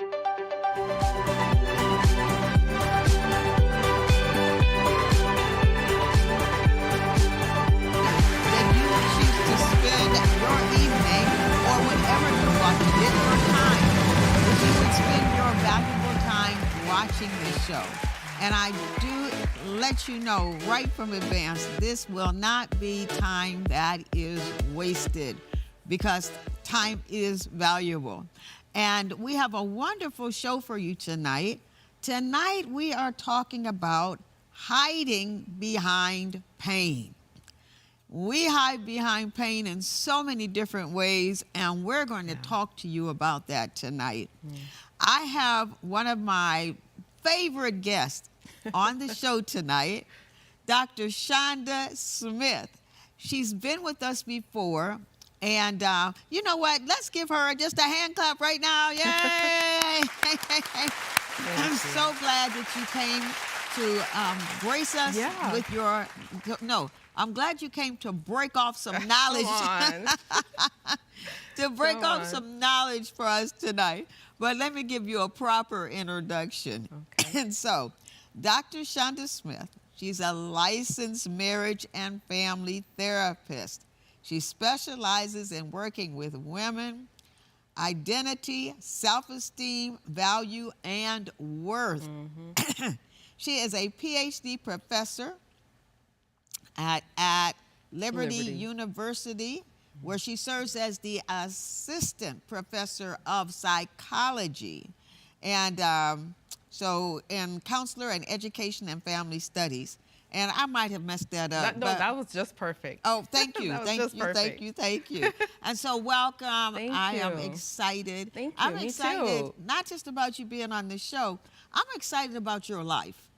That you choose to spend your evening or whenever you're watching it or time, that you would spend your valuable time watching this show. And I do let you know right from advance, this will not be time that is wasted because time is valuable. And we have a wonderful show for you tonight. Tonight we are talking about hiding behind pain. We hide behind pain in so many different ways, and we're going to talk to you about that tonight. I have one of my favorite guests on the show tonight, Dr. Shonda Smith. She's been with us before, and you know what? Let's give her just a hand clap right now. Yay! I'm so glad that you came to grace us with your, no, I'm glad you came to break off some knowledge. To break off some knowledge for us tonight. But let me give you a proper introduction. Okay. And so, Dr. Shonda Smith, she's a licensed marriage and family therapist. She specializes in working with women, identity, self-esteem, value, and worth. She is a PhD professor at Liberty University, where she serves as the assistant professor of psychology and and counselor in education and family studies. And I might have messed that up. No, that was just perfect. Oh, thank you. Thank you. And so welcome. I am excited. I'm excited not just about you being on the show. I'm excited about your life.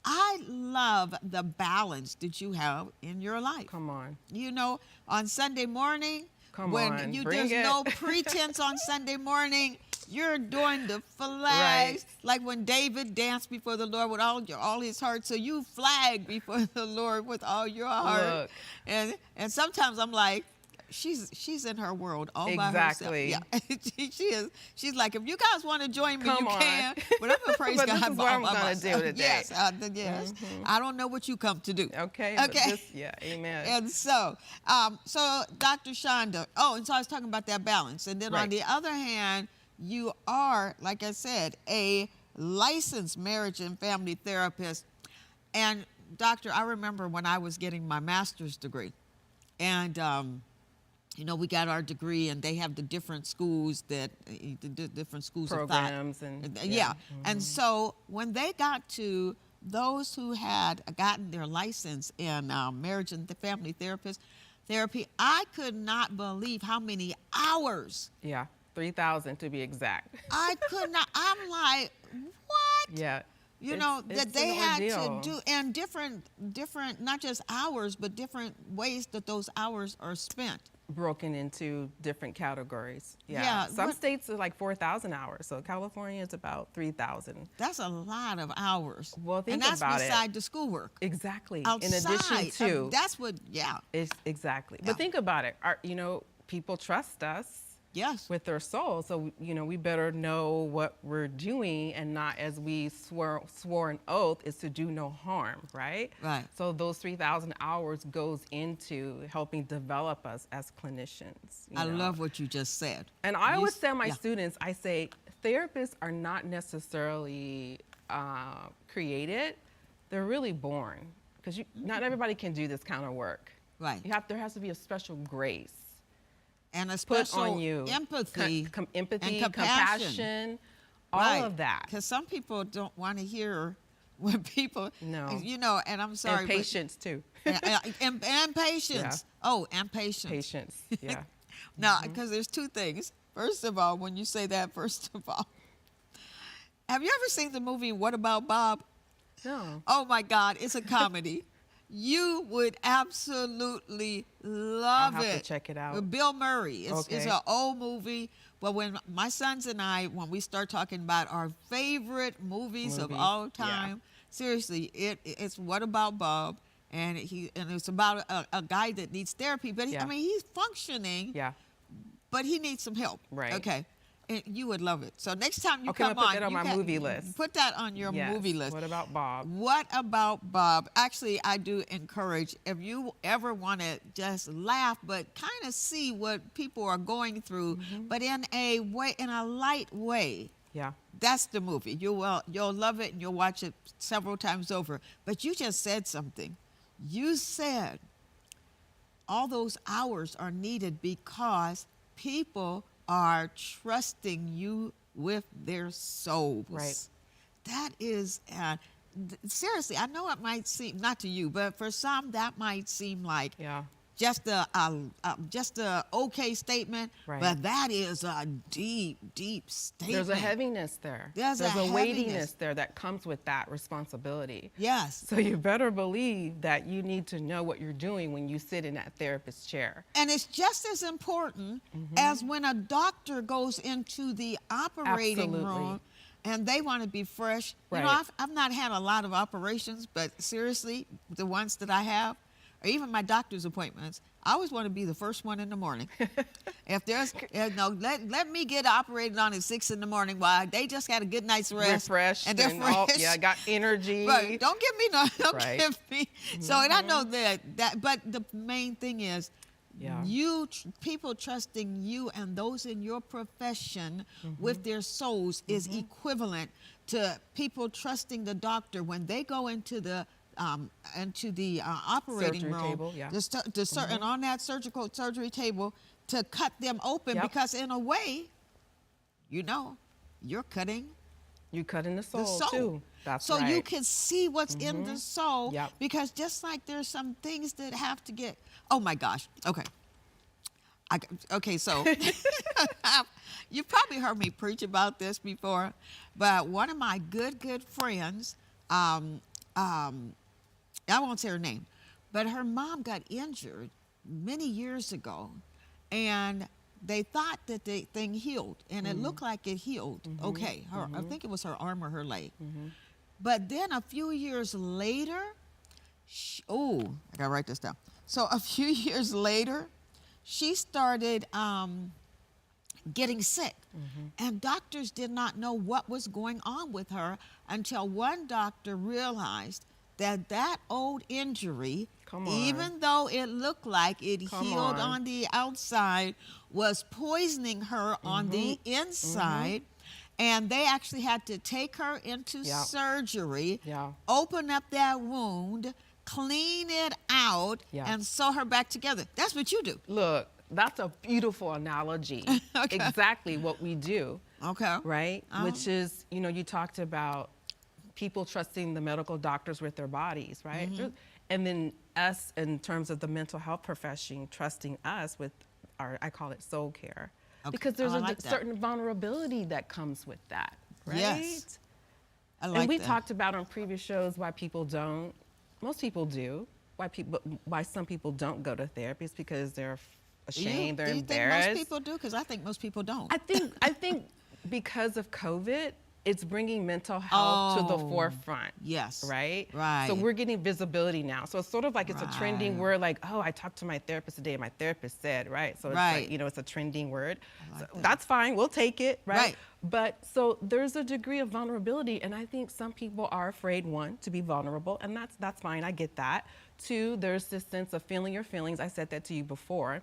I love the balance that you have in your life. Come on. You know, on Sunday morning, there's no pretense on Sunday morning, you're doing the flags, like when David danced before the Lord with all his heart. So you flag before the Lord with all your heart. Look. And sometimes I'm like, she's in her world all by herself. Yeah, she is. She's like, if you guys want to join me, you can. But I'm gonna praise but God. This is what I'm gonna do today. Yes. I don't know what you come to do. Okay. Amen. And so, Dr. Shonda. Oh, and so I was talking about that balance. And then on the other hand, you are, like I said, a licensed marriage and family therapist. And doctor, I remember when I was getting my master's degree, and you know, we got our degree, and they have the different schools that the different schools programs of thought. And so when they got to those who had gotten their license in marriage and family therapy, I could not believe how many hours. 3,000 to be exact. I could not. I'm like, what? Yeah. You know, that they had to do, and different, not just hours, but different ways that those hours are spent. Broken into different categories. Some states are like 4,000 hours. So California is about 3,000. That's a lot of hours. Well, think about it. And that's beside the schoolwork. Exactly. Outside. In addition to. That's what, Exactly. But think about it. You know, people trust us. Yes. With their soul. So, you know, we better know what we're doing, and not, as we swore an oath, is to do no harm, right? Right. So those 3,000 hours goes into helping develop us as clinicians. I love what you just said. And I always tell my students, I say, therapists are not necessarily created. They're really born, because not everybody can do this kind of work. Right. There has to be a special grace. And a special on you. empathy, empathy, and compassion, all of that. Because some people don't want to hear when people, you know, and I'm sorry. And patience, too. And patience. Yeah. Oh, and patience. Patience, yeah. Now, because there's two things. First of all, when you say that, have you ever seen the movie What About Bob? No. Oh, my God. It's a comedy. You would absolutely love it. I'll have to check it out. With Bill Murray. It's an old movie. But when my sons and I, when we start talking about our favorite movies of all time, seriously, it's What About Bob? And it's about a guy that needs therapy. But I mean, he's functioning. Yeah. But he needs some help. Right. Okay. You would love it. So next time you Okay, come I'm gonna on, put that on you my can movie list. Put that on your Yes. movie list. What about Bob? What about Bob? Actually, I do encourage, if you ever want to just laugh, but kind of see what people are going through, but in a way, in a light way. Yeah. That's the movie. You'll love it, and you'll watch it several times over. But you just said something. You said all those hours are needed because people are trusting you with their souls. Right. That is, seriously, I know it might seem, not to you, but for some that might seem like Yeah. just a okay statement, Right. but that is a deep, deep statement. There's a heaviness there. There's a weightiness heaviness. there that comes with that responsibility. Yes. So you better believe that you need to know what you're doing when you sit in that therapist chair. And it's just as important as when a doctor goes into the operating Absolutely. room and they want to be fresh. You know, Right. I've not had a lot of operations, but seriously, the ones that I have, or even my doctor's appointments, I always want to be the first one in the morning. If there's, let me get operated on at 6 in the morning while they just had a good night's rest. Refreshed And they're fresh. yeah, got energy. Right. Don't give me no. Don't Right. give me. So, and I know that. But the main thing is, Yeah. people trusting you and those in your profession with their souls is equivalent to people trusting the doctor when they go into the operating Surgery room, table, yeah. and on that surgery table to cut them open, Yep. because in a way, you're cutting You cut in the soul, the soul. too. That's so right. you can see what's in the soul. Yep. Because just like there's some things that have to get. Oh my gosh. Okay. So you've probably heard me preach about this before, but one of my good friends, I won't say her name, but her mom got injured many years ago, and they thought that the thing healed, and it looked like it healed. Okay, I think it was her arm or her leg. But then a few years later, I gotta write this down. So a few years later, she started getting sick, and doctors did not know what was going on with her until one doctor realized that old injury, Come on. even though it looked like it Come healed on. on the outside, was poisoning her on the inside. And they actually had to take her into Yep. surgery, Yeah. open up that wound, clean it out, Yeah. and sew her back together. That's what you do. Look, that's a beautiful analogy. Okay. Exactly what we do, Okay. right? Which is, you talked about people trusting the medical doctors with their bodies, right? And then us, in terms of the mental health profession, trusting us with I call it soul care. Okay. Because there's I a like that. certain vulnerability that comes with that, right? Yes. I like And we that. talked about on previous shows why people don't. Most people do. Why some people don't go to therapists, because they're ashamed, they're do you embarrassed. think most people do? Because I think most people don't. I think because of COVID, it's bringing mental health to the Oh, forefront. yes. Right? Right. So we're getting visibility now. So it's sort of like it's a trending Right. word, like, oh, I talked to my therapist today and my therapist said, right? So it's Right. like, it's a trending word. like So that. that's fine, we'll take it, right? Right. But so there's a degree of vulnerability, and I think some people are afraid, one, to be vulnerable, and that's fine, I get that. Two, there's this sense of feeling your feelings. I said that to you before.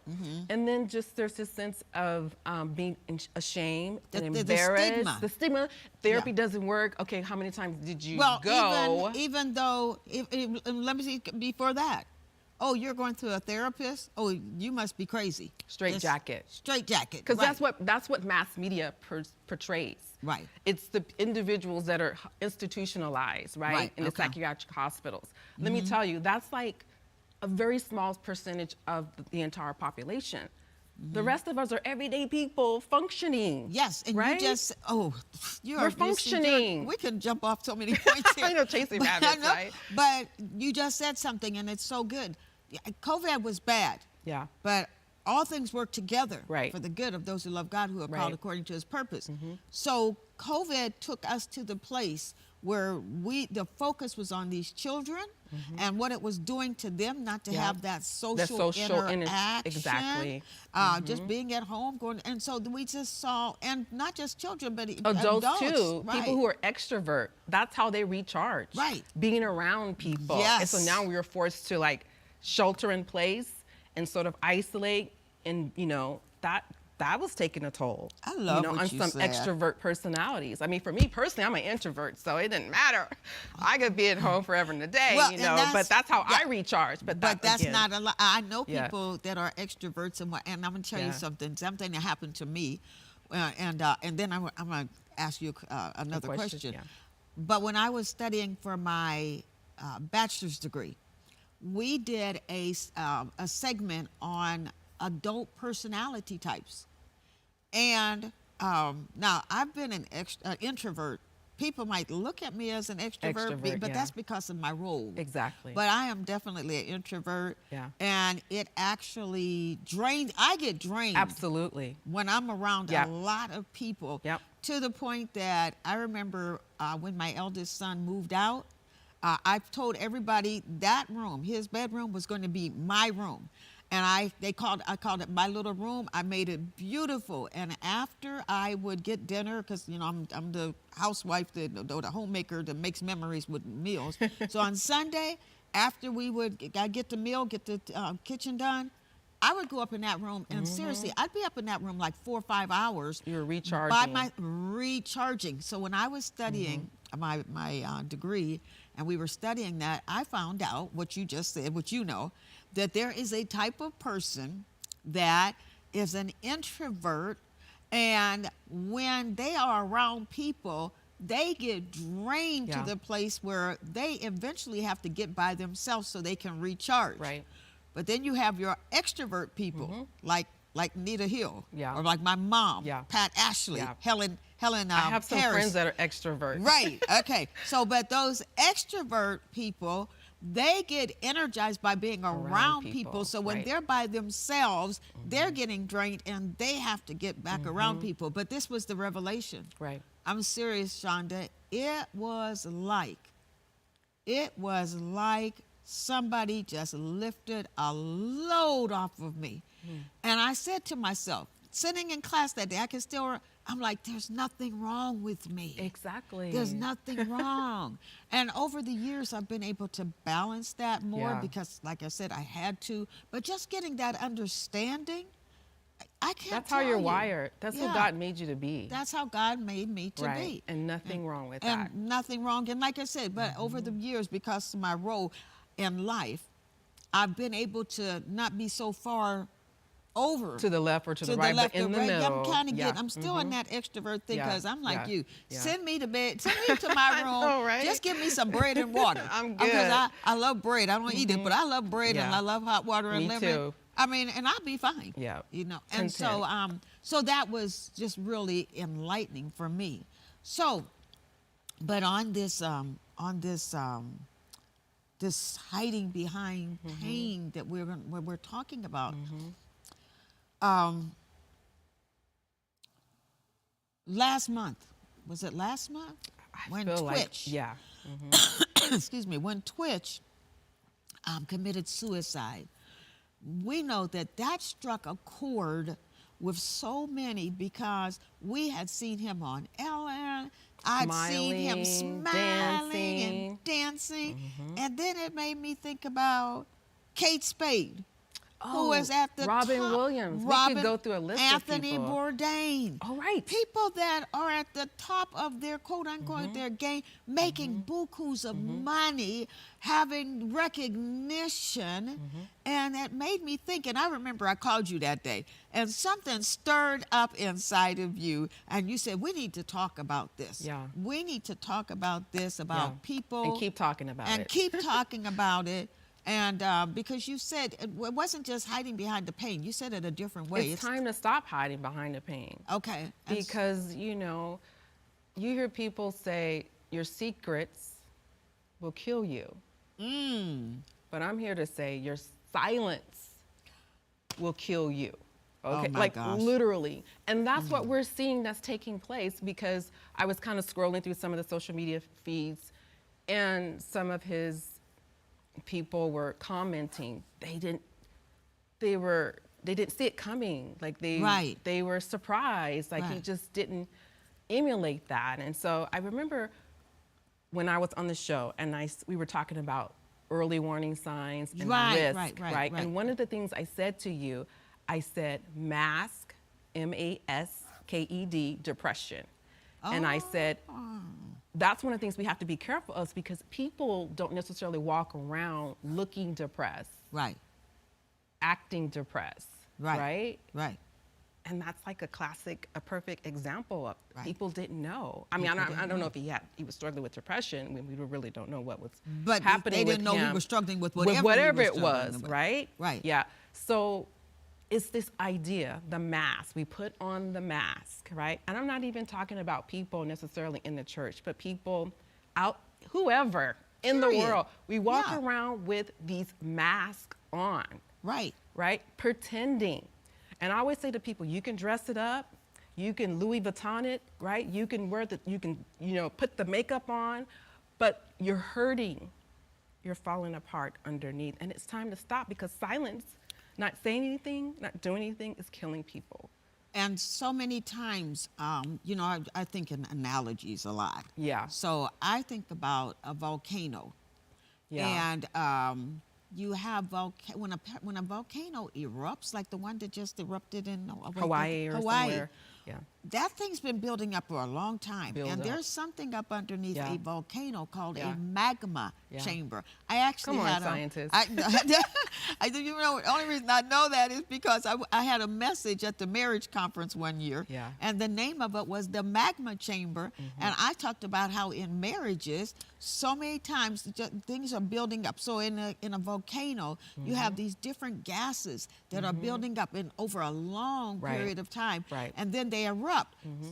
And then just there's this sense of being ashamed and The embarrassed. stigma. The stigma. Therapy Yeah. doesn't work. Okay, how many times did you Well, go? even though, let me see, before that, oh, you're going to a therapist? Oh, you must be crazy. Straight jacket. Straight jacket. Because right. that's what mass media portrays. Right. It's the individuals that are institutionalized, right, Right, in the okay. psychiatric hospitals. Let me tell you, that's like a very small percentage of the entire population. The rest of us are everyday people functioning. Yes, and right? you just, We're functioning. We can jump off so many points here. I know, chasing But rabbits, I know, right? But you just said something, and it's so good. Yeah, COVID was bad. Yeah. But all things work together Right. for the good of those who love God, who are called Right. according to his purpose. So COVID took us to the place where the focus was on these children and what it was doing to them, not to have that social interaction. Exactly. Just being at home, and so we just saw, and not just children, but adults too. Right. People who are extrovert, that's how they recharge. Right. Being around people. Yes. And so now we were forced to like shelter in place and sort of isolate, and that was taking a toll. I love what on you some said. extrovert personalities. I mean, for me personally, I'm an introvert, so it didn't matter. I could be at home forever and a day, but that's how I recharge. But that's not a lot. I know people that are extroverts, and I'm going to tell you something that happened to me, and then I'm going to ask you another question. Yeah. But when I was studying for my bachelor's degree, we did a segment on adult personality types. And now I've been an introvert. People might look at me as an extrovert, but that's because of my role. Exactly. But I am definitely an introvert. Yeah. And it actually I get drained. Absolutely. When I'm around Yep. a lot of people. Yep. To the point that I remember when my eldest son moved out, I've told everybody that room, his bedroom, was going to be my room. And I called it my little room. I made it beautiful. And after I would get dinner, because I'm the housewife, the homemaker that makes memories with meals. So on Sunday, after I get the meal, get the kitchen done, I would go up in that room, and seriously, I'd be up in that room like 4 or 5 hours. You were recharging. Recharging. So when I was studying my degree, and we were studying that, I found out what you just said, what that there is a type of person that is an introvert, and when they are around people, they get drained to the place where they eventually have to get by themselves so they can recharge. Right. But then you have your extrovert people, like Nita Hill, or like my mom, Pat Ashley, Helen I have some Harris. friends that are extroverts. Right. Okay. So, but those extrovert people, they get energized by being around people. So when they're by themselves, they're getting drained, and they have to get back around people. But this was the revelation. Right. I'm serious, Shonda. It was like somebody just lifted a load off of me. And I said to myself, sitting in class that day, I'm like, there's nothing wrong with me. Exactly. There's nothing wrong. And over the years, I've been able to balance that more because, like I said, I had to. But just getting that understanding, I can't That's how you're wired. That's who God made you to be. That's how God made me to be. And nothing wrong with that. And nothing wrong. And like I said, but over the years, because of my role in life, I've been able to not be so far over to the left or to the right, but in the middle. I'm still in that extrovert thing, because I'm like you. Yeah. Send me to bed. Send me to my room. know, right? Just give me some bread and water. I'm good. Because I love bread. I don't eat it, but I love bread and I love hot water and me lemon. Too. I mean, and I'll be fine. Yeah. And so that was just really enlightening for me. So, but on this this hiding behind pain that we're talking about. Last month, was it last month? When Twitch, excuse me, when Twitch committed suicide, we know that struck a chord with so many, because we had seen him on Ellen. I'd seen him smiling and dancing. And then it made me think about Kate Spade, who was at the Robin top. Williams. We could go through a list Anthony of people. Bourdain. Oh, right. People that are at the top of their quote-unquote their game, making bukus of money, having recognition. And it made me think, and I remember I called you that day, and something stirred up inside of you, and you said, we need to talk about this. Yeah. We need to talk about this, about people. And keep talking about it. And keep talking about it. And because you said it wasn't just hiding behind the pain. You said it a different way. It's time to stop hiding behind the pain. Okay. Because, you hear people say your secrets will kill you. But I'm here to say your silence will kill you. Okay, Oh my like gosh. literally. And that's what we're seeing that's taking place, because I was kind of scrolling through some of the social media feeds, and some of his people were commenting. They didn't see it coming. Like Right. they were surprised. Like he Right. just didn't emulate that. And so I remember when I was on the show and we were talking about early warning signs and Right, risk, right. And one of the things I said to you, I said mask, MASKED, depression. And I said, that's one of the things we have to be careful of, because people don't necessarily walk around looking depressed, Right. acting depressed, Right. right? Right. And that's like a perfect example of Right. people didn't know. I mean, People I didn't don't know know. if he was struggling with depression. I mean, we really don't know what was But happening they with didn't know him. he was struggling with With whatever he it was was, struggling with. right? Right. Yeah. So it's this idea, the mask. We put on the mask, right? And I'm not even talking about people necessarily in the church, but people out, whoever in the Period. world. We walk Yeah. around with these masks on, Right. right? Pretending. And I always say to people, you can dress it up, you can Louis Vuitton it, right? You can put the makeup on, but you're hurting. You're falling apart underneath. And it's time to stop, because silence, not saying anything, not doing anything, is killing people. And so many times, I think in analogies a lot. Yeah. So I think about a volcano. Yeah. And you have when a volcano erupts, like the one that just erupted in Hawaii or somewhere. Yeah. That thing's been building up for a long time. Build and up. there's something up underneath Yeah. a volcano called Yeah. a magma Yeah. chamber. I actually Come on, had scientists. the only reason I know that is because I had a message at the marriage conference one year. Yeah. And the name of it was the magma chamber. And I talked about how in marriages, so many times things are building up. So in a volcano, you have these different gases that are building up over a long Right. period of time. Right. And then they erupt.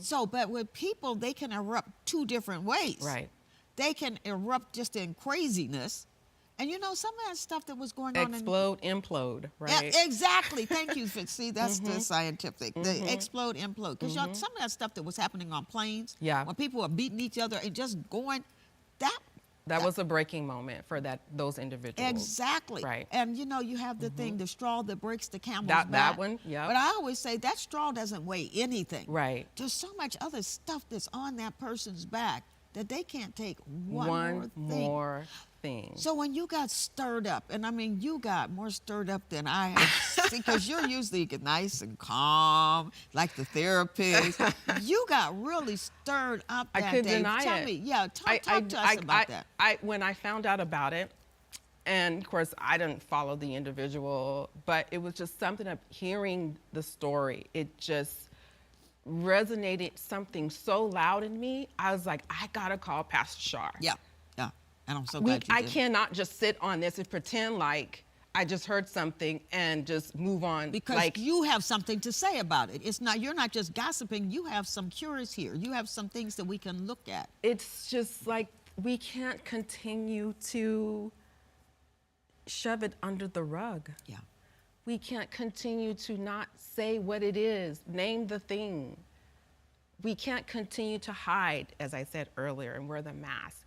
So, but with people, they can erupt two different ways. Right. They can erupt just in craziness. And some of that stuff that was going on Explode, implode, right? Yeah, exactly. Thank you. See, that's the scientific. The explode, implode. Because some of that stuff that was happening on planes, Yeah. when people were beating each other and just going, That was a breaking moment for those individuals. exactly. Right. And you have the thing, the straw that breaks the camel's That back. one, yeah. But I always say that straw doesn't weigh anything. Right. There's so much other stuff that's on that person's back that they can't take one One more thing. thing. So when you got stirred up, and I mean, you got more stirred up than I have, because you're usually nice and calm, like the therapist. You got really stirred up I that couldn't day. deny Tell it. me, talk to us about that. When I found out about it, and of course I didn't follow the individual, but it was just something of hearing the story. It just resonated something so loud in me. I was like, I gotta call Pastor Shar. Yeah. And I'm so glad you I did. cannot just sit on this and pretend like I just heard something and just move on. Because you have something to say about it. You're not just gossiping. You have some cures here. You have some things that we can look at. It's just like we can't continue to shove it under the rug. Yeah. We can't continue to not say what it is, name the thing. We can't continue to hide, as I said earlier, and wear the mask.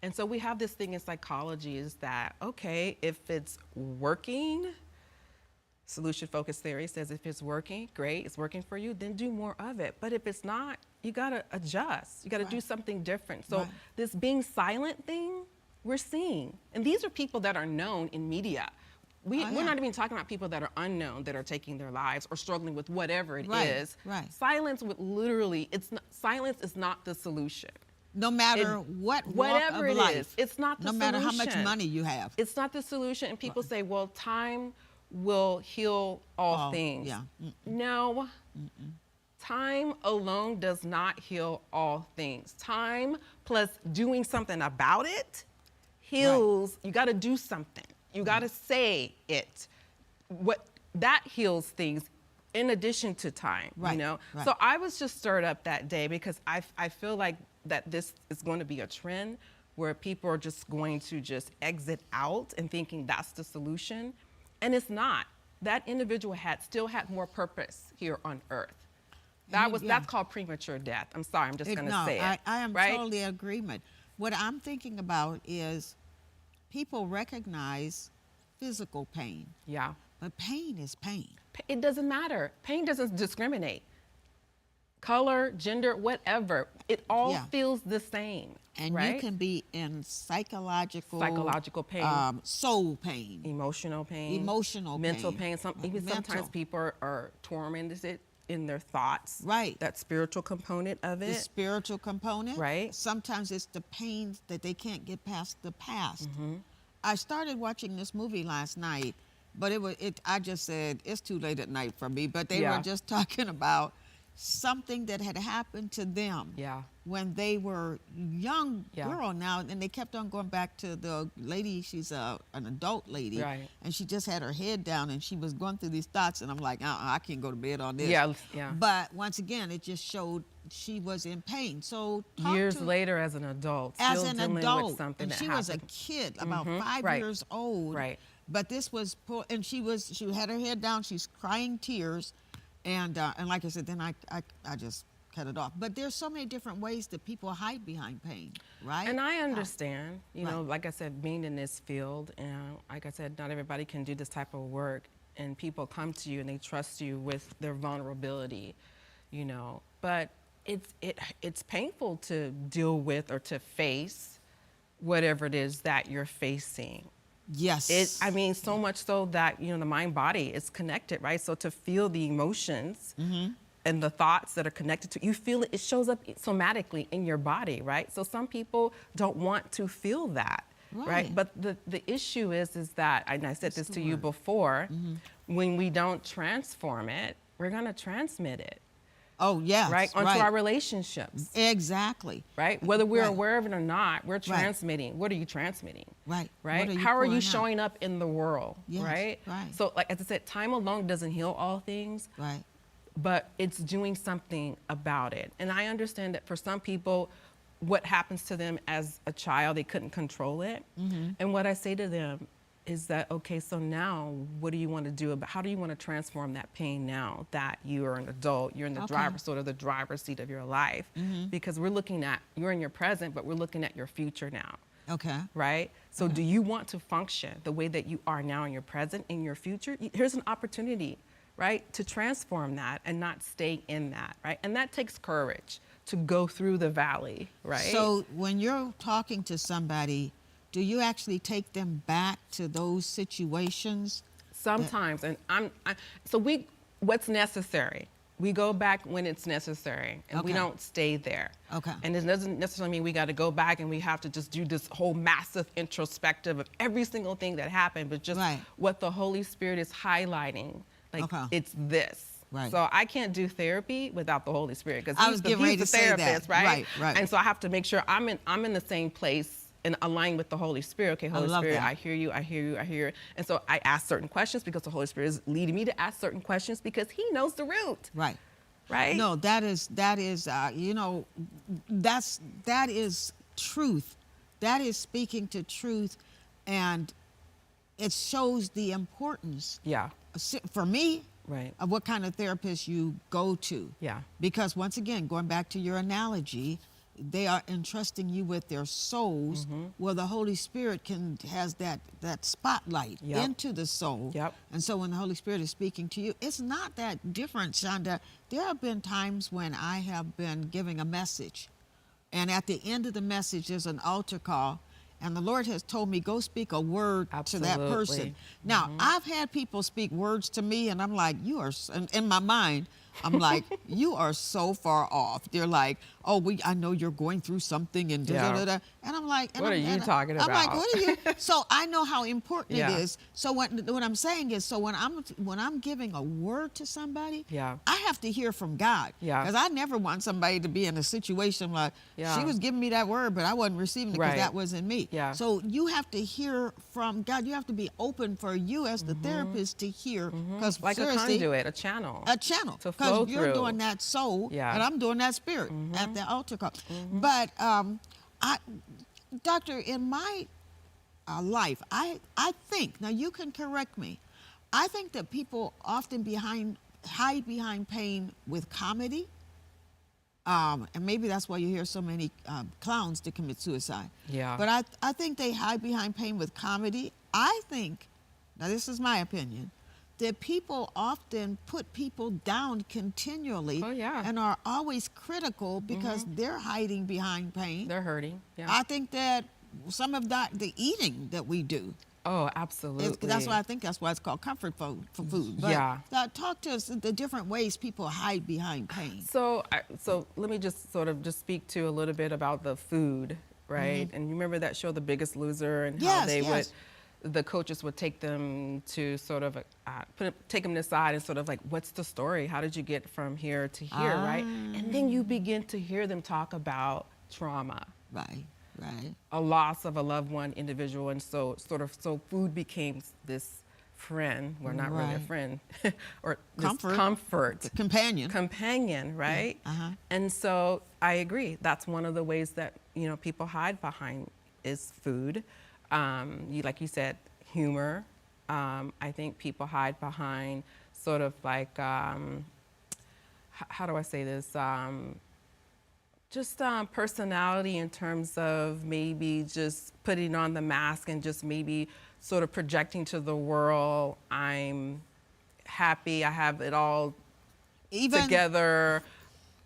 And so we have this thing in psychology is that, okay, if it's working, solution-focused theory says if it's working, great, it's working for you, then do more of it. But if it's not, you gotta adjust. You gotta do something different. So this being silent thing, we're seeing. And these are people that are known in media. We're not even talking about people that are unknown that are taking their lives or struggling with whatever it is. Right. Silence would literally, silence is not the solution. No matter what whatever walk of it life, is, it's not the no solution. matter how much money you have. It's not the solution. And people say, well, time will heal all things. Yeah. No. Time alone does not heal all things. Time plus doing something about it heals. You got to do something. You got to say it. That heals things in addition to time, Right. So I was just stirred up that day because I feel like that this is going to be a trend where people are just going to just exit out and thinking that's the solution. And it's not. that individual still had more purpose here on earth. Yeah. That's called premature death. I'm sorry, I'm just going to say it. I am right? totally in agreement. What I'm thinking about is people recognize physical pain, Yeah. but pain is pain. It doesn't matter. Pain doesn't discriminate. Color, gender, whatever. It all Yeah. feels the same. And right? you can be in psychological pain, soul pain, emotional pain, pain. mental pain. Even Mental. sometimes people are tormented in their thoughts. Right. That spiritual component of the it. spiritual component. Right. Sometimes it's the pains that they can't get past the past. Mm-hmm. I started watching this movie last night, but I just said it's too late at night for me. But they Yeah. were just talking about something that had happened to them Yeah. when they were young Yeah. girl now, and they kept on going back to the lady. She's an adult lady, Right. and she just had her head down, and she was going through these thoughts, and I'm like, I can't go to bed on this. Yeah. Yeah. But once again, it just showed she was in pain. So Years later, as an adult, as still an dealing adult, with something and that she happened. was a kid, about Mhm. 5 Right. years old. Right. But this was, and she had her head down. She's crying tears, and like I said, then I just cut it off. But there's so many different ways that people hide behind pain, right? And I understand, you know, Right. like I said, being in this field, and like I said, not everybody can do this type of work, and people come to you and they trust you with their vulnerability, you know. But it's painful to deal with or to face whatever it is that you're facing. Yes. I mean, so much so that, you know, the mind body is connected, right? So to feel the emotions and the thoughts that are connected to you, feel it shows up somatically in your body, right? So some people don't want to feel that, right? But the issue is that, and I said this to you before, when we don't transform it, we're gonna transmit it. Oh, yes. Right? Onto our relationships. Exactly. Right? Whether we're Right. aware of it or not, we're transmitting. What are you transmitting? Right. Right? What are you How are you pouring out? showing up in the world? Yes, Right? right. So, like as I said, time alone doesn't heal all things, Right. but it's doing something about it. And I understand that for some people, what happens to them as a child, they couldn't control it. And what I say to them is that, okay, so now what do you want to do about, how do you want to transform that pain now that you are an adult, you're in the the driver's seat of your life? Because we're looking at, you're in your present, but we're looking at your future now. Okay. Right? So do you want to function the way that you are now in your present, in your future? Here's an opportunity, right, to transform that and not stay in that, right? And that takes courage to go through the valley, right? So when you're talking to somebody, do you actually take them back to those situations? Sometimes, and what's necessary? We go back when it's necessary, and we Okay. don't stay there. Okay. And it doesn't necessarily mean we got to go back and we have to just do this whole massive introspective of every single thing that happened, but just Right. what the Holy Spirit is highlighting. Like, Okay. it's this. Right. So I can't do therapy without the Holy Spirit, because I was getting ready he's to the say that. therapist, right? Right, right. And so I have to make sure I'm in the same place and align with the Holy Spirit. Okay, Holy love Spirit, that. I hear you, I hear you, I hear you. And so I ask certain questions because the Holy Spirit is leading me to ask certain questions because he knows the root. Right. Right? No, that is you know, that is truth. That is speaking to truth, and it shows the importance Yeah. for me Right. of what kind of therapist you go to. Yeah. Because once again, going back to your analogy, they are entrusting you with their souls, where the Holy Spirit has that spotlight Yep. into the soul. Yep. And so when the Holy Spirit is speaking to you, it's not that different, Shonda. There have been times when I have been giving a message, and at the end of the message, there's an altar call, and the Lord has told me, go speak a word to that person. Absolutely. Now, I've had people speak words to me, and I'm like, in my mind, I'm like, you are so far off. They're like, oh, I know you're going through something, and da-da-da-da. And I'm like, What are you talking I'm like, about? what are you? So I know how important Yeah. it is. So what I'm saying is, so when I'm giving a word to somebody, Yeah. I have to hear from God. Yeah. Because I never want somebody to be in a situation like, Yeah. she was giving me that word, but I wasn't receiving it because Right. that wasn't me. Yeah. So you have to hear from God. You have to be open for you as the therapist to hear. Because Like a conduit, a channel. a channel, To flow because you're through. doing that soul, Yeah. and I'm doing that spirit at the altar call. But Doctor, in my life, I think, now you can correct me, I think that people often hide behind pain with comedy. And maybe that's why you hear so many clowns that commit suicide. Yeah. But I think they hide behind pain with comedy. I think, now this is my opinion, that people often put people down continually Oh, yeah. and are always critical because they're hiding behind pain. They're hurting. Yeah. I think that some of the eating that we do, Oh, absolutely. that's why I think that's why it's called comfort food. But Yeah. talk to us the different ways people hide behind pain. So let me just sort of just speak to a little bit about the food, right? And you remember that show, The Biggest Loser, and how the coaches would take them to sort of take them aside and sort of like, what's the story? How did you get from here to here, right? And then you begin to hear them talk about trauma. Right. A loss of a loved one, individual, and so food became this friend, well, not really a friend, or comfort. Companion, right? And so I agree. That's one of the ways that people hide behind is food. Like you said, humor. I think people hide behind sort of like how do I say this? Just personality in terms of maybe just putting on the mask and just maybe sort of projecting to the world, I'm happy, I have it all together,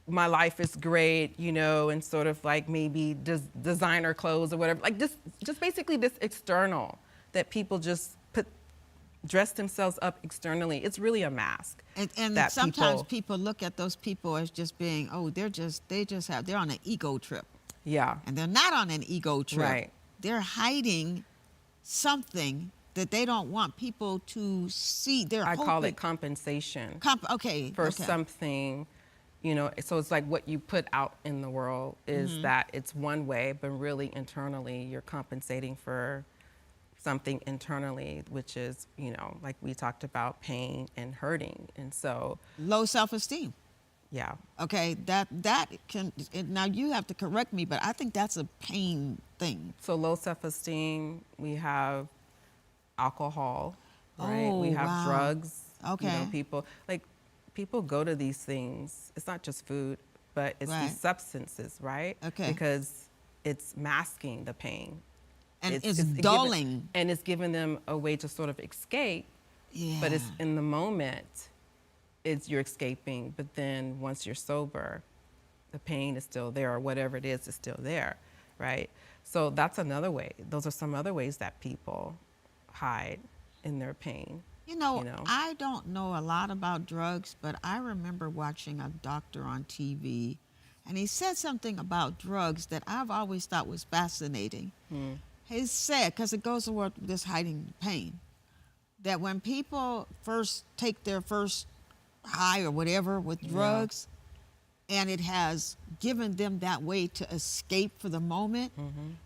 my life is great, and sort of like maybe designer clothes or whatever. Like just basically this external that people just dress themselves up externally. It's really a mask. And sometimes people look at those people as just being, they're on an ego trip. Yeah. And they're not on an ego trip. Right. They're hiding something that they don't want people to see. I call it compensation. For something, so it's like what you put out in the world is that it's one way, but really internally you're compensating for something internally, which is, like we talked about, pain and hurting. And so low self-esteem. Yeah. Okay, that can, now you have to correct me, but I think that's a pain thing. So low self-esteem, we have alcohol, right? Oh, we have wow. drugs. Okay. People go to these things. It's not just food, but it's these substances, right? Okay. Because it's masking the pain. And it's dulling. And it's giving them a way to sort of escape. Yeah. But it's in the moment, you're escaping. But then once you're sober, the pain is still there, or whatever it is still there, right? So that's another way. Those are some other ways that people hide in their pain. I don't know a lot about drugs, but I remember watching a doctor on TV, and he said something about drugs that I've always thought was fascinating. He said, because it goes toward this hiding pain, that when people first take their first high or whatever with drugs, and it has given them that way to escape for the moment,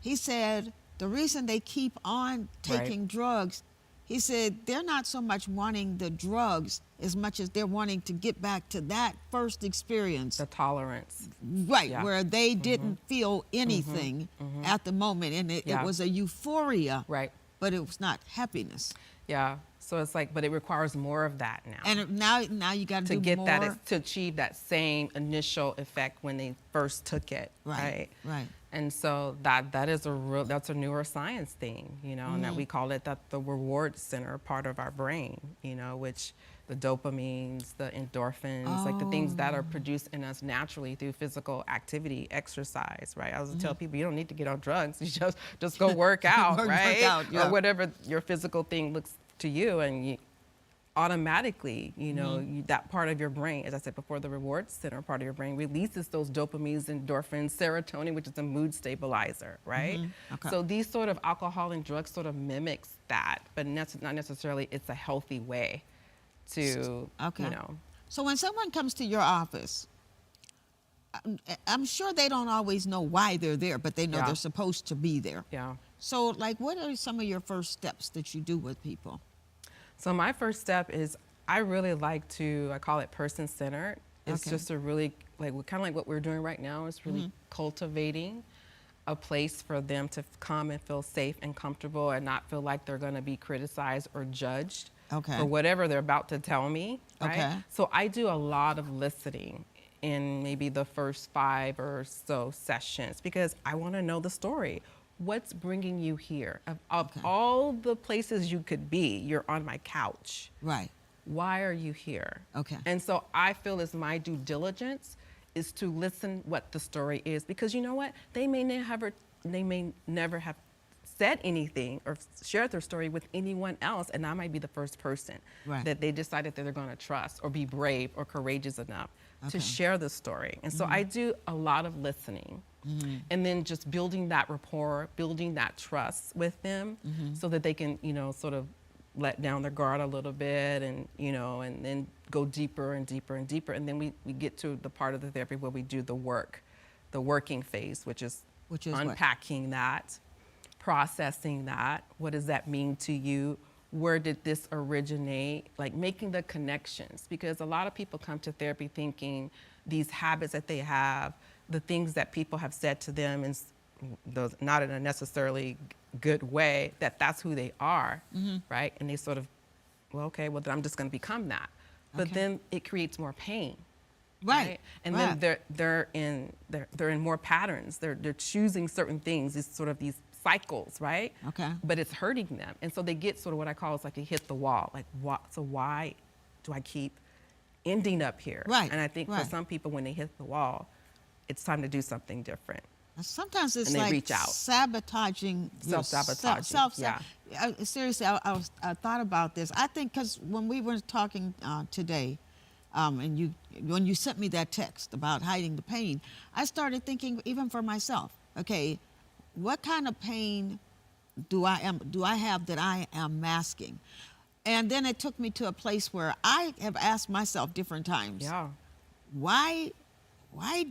he said the reason they keep on taking drugs, he said they're not so much wanting the drugs as much as they're wanting to get back to that first experience. The tolerance. Right, where they didn't feel anything at the moment, and it was a euphoria, right? But it was not happiness. Yeah, so it's like, but it requires more of that now. And now you got to do get more. that, to achieve that same initial effect when they first took it, right? Right. And so that's a neuroscience thing, and that we call it the reward center part of our brain, which the dopamines, the endorphins, like the things that are produced in us naturally through physical activity, exercise, right? I always tell people, you don't need to get on drugs. You just go work out, right? Work out, or whatever your physical thing looks to you, and you automatically, that part of your brain, as I said before, the reward center part of your brain releases those dopamines, endorphins, serotonin, which is a mood stabilizer, right? Okay. So these sort of alcohol and drugs sort of mimics that, but not necessarily it's a healthy way to, So when someone comes to your office, I'm sure they don't always know why they're there, but they know they're supposed to be there. Yeah. So what are some of your first steps that you do with people? So my first step is I really like I call it person-centered. It's just a really, kind of like what we're doing right now, is really cultivating a place for them to come and feel safe and comfortable and not feel like they're going to be criticized or judged Okay. for whatever they're about to tell me. Right? Okay. So I do a lot of listening in maybe the first 5 or so sessions because I want to know the story. What's bringing you here? Of all the places you could be, you're on my couch. Right. Why are you here? Okay. And so I feel it's my due diligence is to listen what the story is, because you know what? They may never have said anything or shared their story with anyone else, and I might be the first person that they decided that they're going to trust or be brave or courageous enough to share the story. And so I do a lot of listening, and then just building that rapport, building that trust with them, so that they can, sort of let down their guard a little bit, and and then go deeper and deeper and deeper, and then we get to the part of the therapy where we do the working phase, which is unpacking that, processing that. What does that mean to you? Where did this originate? Like making the connections, because a lot of people come to therapy thinking these habits that they have, the things that people have said to them, and those not in a necessarily good way, that's who they are, right? And they sort of, well, then I'm just going to become that. But then it creates more pain, right? And then they're in more patterns. They're choosing certain things. It's sort of these cycles, right? Okay. But it's hurting them, and so they get sort of what I call a hit the wall. Like, so why do I keep ending up here? Right. And I think for some people, when they hit the wall, it's time to do something different. Sometimes it's and they like reach out. Sabotaging, self-sabotaging. Seriously, I thought about this. I think because when we were talking today, and when you sent me that text about hiding the pain, I started thinking even for myself. Okay, what kind of pain do I have that I am masking? And then it took me to a place where I have asked myself different times. Yeah. Why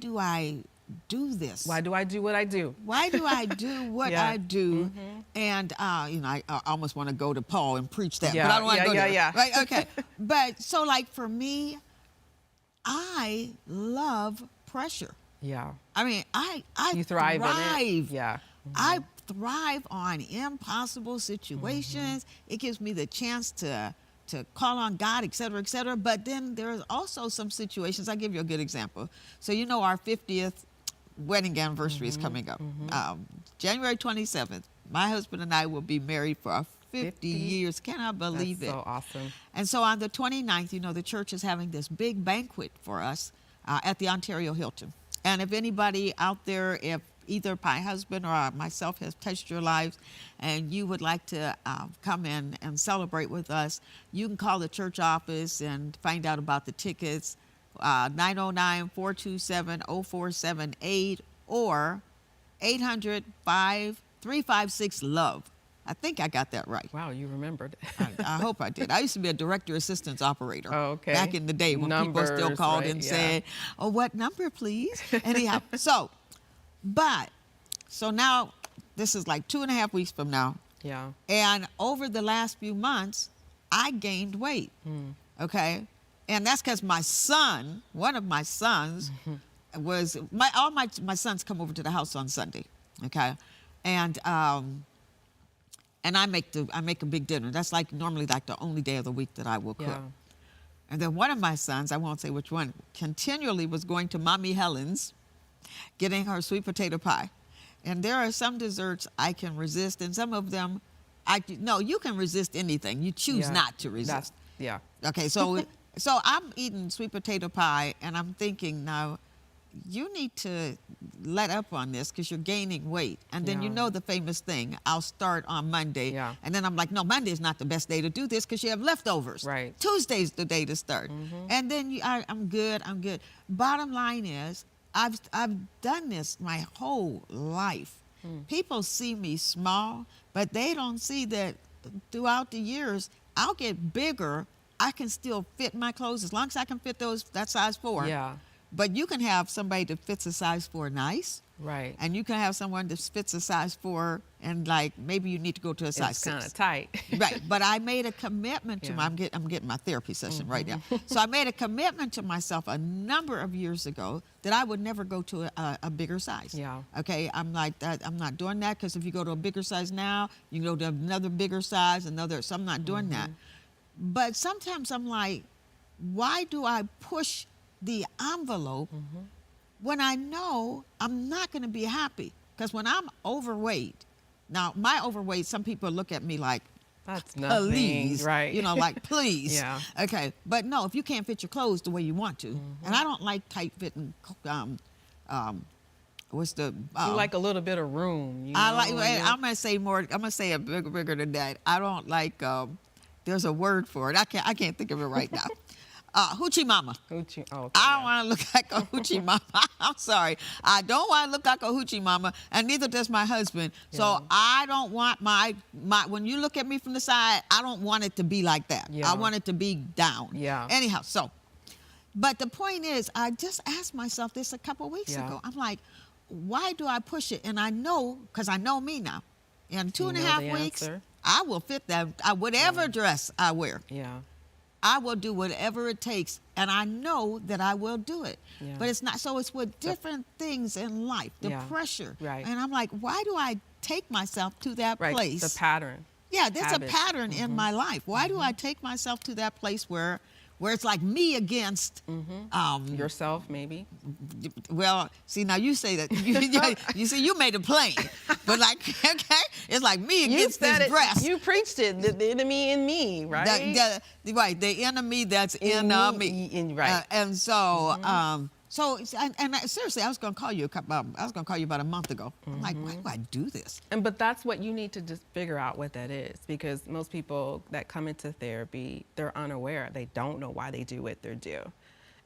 do I do this? Why do I do what I do? Why do I do what I do? And I almost want to go to Paul and preach that, but I don't want to go there. Right? Okay. But so, like, for me, I love pressure. Yeah. I mean, I you thrive in it. Yeah. I thrive on impossible situations. It gives me the chance to call on God, et cetera, et cetera. But then there's also some situations. I'll give you a good example. So our 50th wedding anniversary is coming up. January 27th, my husband and I will be married for 50 years. Can I believe it? That's so awesome. And so on the 29th, the church is having this big banquet for us at the Ontario Hilton. And if anybody out there, if either my husband or myself has touched your lives and you would like to come in and celebrate with us, you can call the church office and find out about the tickets, 909-427-0478 or 800-5356-LOVE. I think I got that right. Wow, you remembered. I hope I did. I used to be a director assistance operator back in the day when Numbers, people still called and said, "Oh, what number, please?" Anyhow, so now this is like 2.5 weeks from now. Yeah. And over the last few months, I gained weight. Okay. And that's because my son, one of my sons, was all my sons come over to the house on Sunday. Okay. And I make a big dinner. That's normally the only day of the week that I will cook. Yeah. And then one of my sons, I won't say which one, continually was going to Mommy Helen's, getting her sweet potato pie. And there are some desserts I can resist, and some of them, you can resist anything. You choose not to resist. Okay, so I'm eating sweet potato pie, and I'm thinking, now, you need to let up on this because you're gaining weight. And then the famous thing, I'll start on Monday. Yeah. And then I'm like, no, Monday is not the best day to do this because you have leftovers. Right. Tuesday's the day to start. And then I'm good. Bottom line is, I've done this my whole life. People see me small, but they don't see that throughout the years, I'll get bigger. I can still fit my clothes as long as I can fit that size 4. Yeah. But you can have somebody that fits a size 4 nice. Right. And you can have someone that fits a size 4 and like maybe you need to go to a size It's 6. kind of tight. Right. But I made a commitment to Yeah. I'm getting my therapy session right now. So I made a commitment to myself a number of years ago that I would never go to a bigger size. Yeah. Okay. I'm like that. I'm not doing that because if you go to a bigger size now, you can go to another bigger size, so I'm not doing that. But sometimes I'm like, why do I push the envelope when I know I'm not going to be happy? Because when I'm overweight, now my overweight, some people look at me like, That's nothing. please, Right. you know, like please. Yeah. Okay, but no, if you can't fit your clothes the way you want to, and I don't like tight fitting. What's the? You like a little bit of room. You I know, like. when you're- I'm gonna say more. I'm gonna say it bigger than that. I don't like. There's a word for it. I can't think of it right now. Hoochie mama. Hoochie. Oh, okay, I don't yeah. want to look like a hoochie mama. I'm sorry. I don't want to look like a hoochie mama, and neither does my husband. Yeah. So I don't want my when you look at me from the side, I don't want it to be like that. Yeah. I want it to be down. Yeah. Anyhow, so, but the point is, I just asked myself this a couple weeks Yeah. ago. I'm like, why do I push it? And I know, because I know me now. In two You and a know half the weeks, answer. I will fit that. Whatever dress I wear. Yeah. I will do whatever it takes, and I know that I will do it. Yeah. But it's not, so it's with different things in life, the Yeah. pressure. Right. And I'm like, why do I take myself to that Right. place? The pattern. Yeah, there's habits. a pattern in my life. Why do I take myself to that place where it's like me against, Yourself, maybe. well, see, now you say that, you see, you made it plain, but like, okay, it's like me You against said this it. breast. You preached it. The enemy in me, right? Right, the enemy that's in me. Right. And so, seriously, I was going to call you about a month ago. I'm like, why do I do this? But that's what you need to just figure out what that is, because most people that come into therapy, they're unaware. They don't know why they do what they do.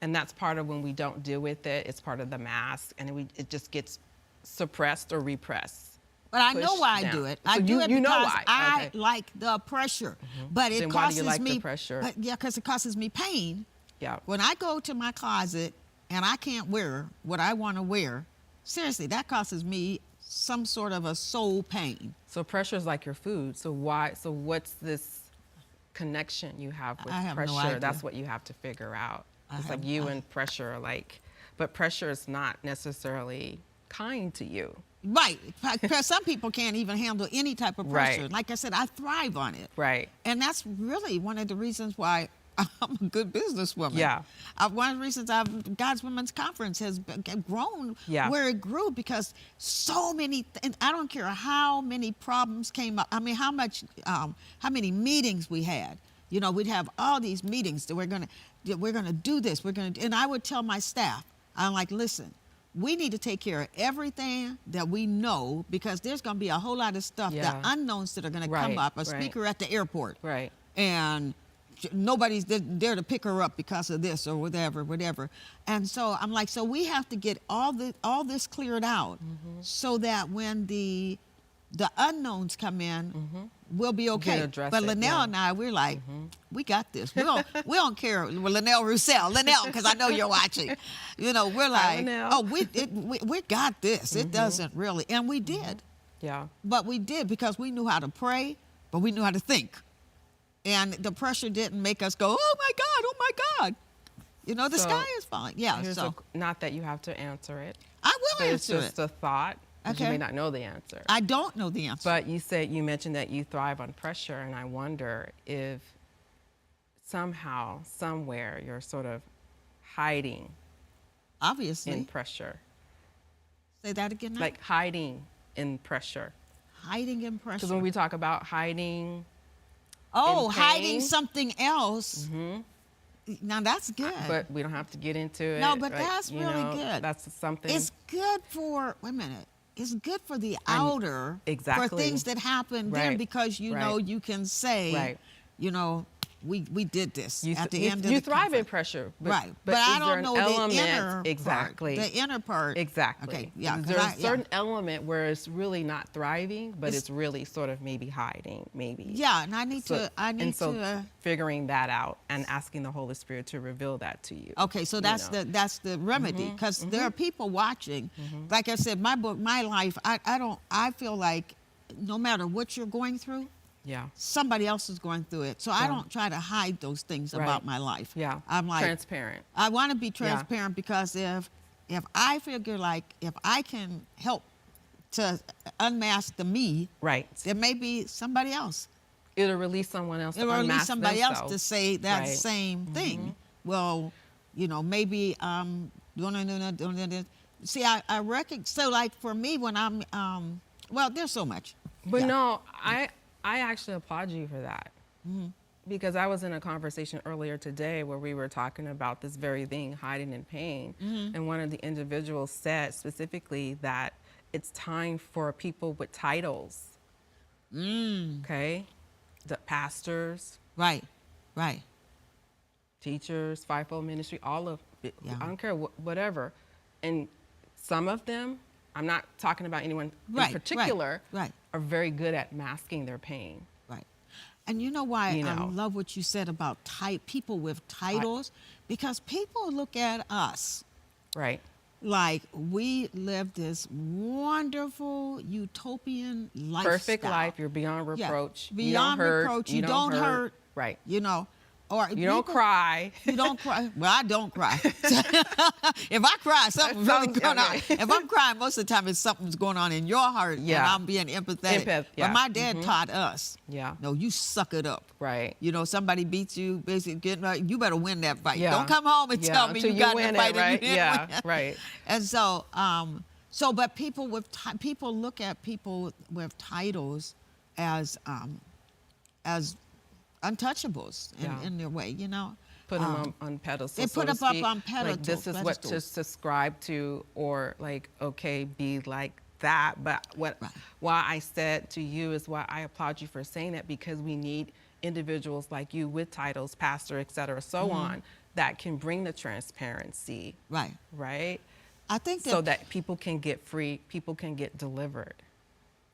And that's part of when we don't deal with it. It's part of the mask, and it just gets suppressed or repressed. But I know pushed why I down. do it. So I do it you know because why. I Okay. like the pressure. But it Then why do causes you like me the pressure? But yeah, because it causes me pain. Yeah. When I go to my closet and I can't wear what I want to wear, seriously, that causes me some sort of a soul pain. So pressure is like your food. So what's this connection you have with I have no pressure? idea. That's what you have to figure out. I It's like have- you and pressure are like, but pressure is not necessarily kind to you. Right. Because some people can't even handle any type of pressure. Right. Like I said, I thrive on it. Right. And that's really one of the reasons why I'm a good businesswoman. Yeah. One of the reasons God's Women's Conference has grown Yeah. where it grew, because so many, and I don't care how many problems came up. I mean, how many meetings we had. You know, we'd have all these meetings that we're gonna do this. And I would tell my staff, I'm like, listen, we need to take care of everything that we know, because there's going to be a whole lot of stuff, Yeah. the unknowns that are going to Right, come up. A right. speaker at the airport. Right. And nobody's there to pick her up because of this or whatever. And so I'm like, so we have to get all this cleared out, so that when the unknowns come in, we'll be okay. address But it, Linnell yeah. and I, we're like, we got this. We don't care. Well, Linnell Roussel, because I know you're watching. You know, we're Hi, like, Linnell. oh, we got this. It doesn't really, and we did. Yeah. But we did, because we knew how to pray, but we knew how to think. And the pressure didn't make us go, oh my God. You know, the So, sky is falling. Yeah, Here's so not that you have to answer it. I will But it's answer just it. a thought. 'Cause You Okay. may not know the answer. I don't know the answer. But you mentioned that you thrive on pressure, and I wonder if somehow, somewhere, you're sort of hiding Obviously. in pressure. Say that again now. Like hiding in pressure. Hiding in pressure. Because when we talk about hiding, oh, in hiding pain. something else. Now that's good. but we don't have to get into it. No, but right? that's You really know, good. That's something. It's good for, wait a minute. It's good for the outer. exactly. For things that happen then, Right. because you Right. know you can say, Right. you know, we did this You, at the you, end of you the thrive in conference. pressure, Right, but but is I there don't an know the element, inner exactly, part. The inner part. exactly. Okay, yeah. 'cause There's a yeah. certain element where it's really not thriving, but it's really sort of maybe hiding, maybe. Yeah, and I need to. Figuring that out and asking the Holy Spirit to reveal that to you. Okay, so that's the remedy, because there are people watching. Like I said, my book, my life. I feel like no matter what you're going through, Yeah. somebody else is going through it. So I don't try to hide those things about my life. Yeah. I'm like transparent. I want to be transparent because if I figure like if I can help to unmask the me, Right. there may be somebody else. It'll release someone else. It'll release somebody else to say that Right. same thing. Well, maybe see, I reckon. So like for me, when I'm well, there's so much. But Yeah. no, I actually applaud you for that. Because I was in a conversation earlier today where we were talking about this very thing, hiding in pain. And one of the individuals said specifically that it's time for people with titles. Okay? The pastors, Right. teachers, fivefold ministry, all of it. Yeah. I don't care, whatever. And some of them, I'm not talking about anyone in particular, right. are very good at masking their pain. Right. And you know why You I know. love what you said about people with titles? Because people look at us Right. like we live this wonderful utopian lifestyle. Perfect life. You're beyond reproach. Yeah. Beyond reproach. You don't hurt. Right. Or You don't cry. You don't cry. Well, I don't cry. If I cry, something's really going on. If I'm crying, most of the time it's something's going on in your heart, and I'm being empathetic. Yeah. But my dad taught us, Yeah. no, you suck it up. Right. Somebody beats you, basically, you better win that fight. Yeah. Don't come home and tell me until you got win the fight it, right? and you didn't Yeah. win. Right. And but people people look at people with titles as untouchables in their way, Put them on pedestals. They put so them to up on speak. pedestals. Like this is what to subscribe to, or like, okay, be like that. But why I said to you is why I applaud you for saying that, because we need individuals like you with titles, pastor, et cetera, so on, that can bring the transparency. Right. Right. I think so that people can get free, people can get delivered.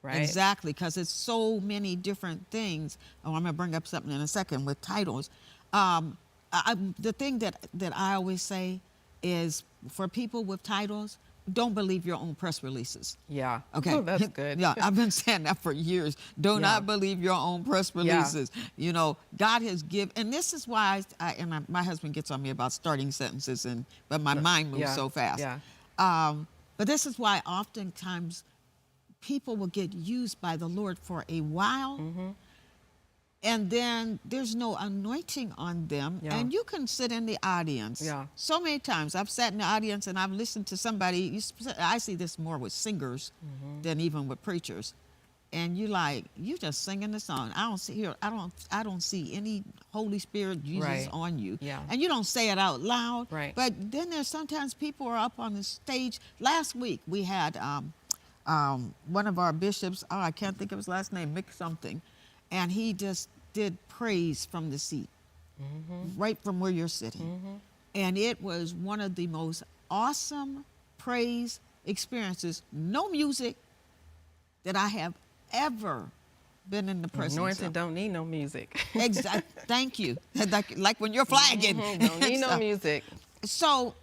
Right? Exactly, because it's so many different things. Oh, I'm going to bring up something in a second with titles. The thing that I always say is, for people with titles, don't believe your own press releases. Yeah. Okay. Oh, that's good. Yeah, I've been saying that for years. Do not believe your own press releases. God has given, and this is why my husband gets on me about starting sentences, but my mind moves so fast. Yeah. But this is why oftentimes people will get used by the Lord for a while, and then there's no anointing on them, and you can sit in the audience. Yeah. So many times I've sat in the audience and I've listened to somebody. I see this more with singers than even with preachers, and you just singing the song. I don't see any Holy Spirit Jesus on you, and you don't say it out loud. Right. But then there's sometimes people are up on the stage. Last week we had one of our bishops, I can't think of his last name, Mick something, and he just did praise from the seat, right from where you're sitting. And it was one of the most awesome praise experiences, no music, that I have ever been in the presence Anointed of. don't need no music. Exactly. Thank you. Like when you're flagging. Don't need no music. So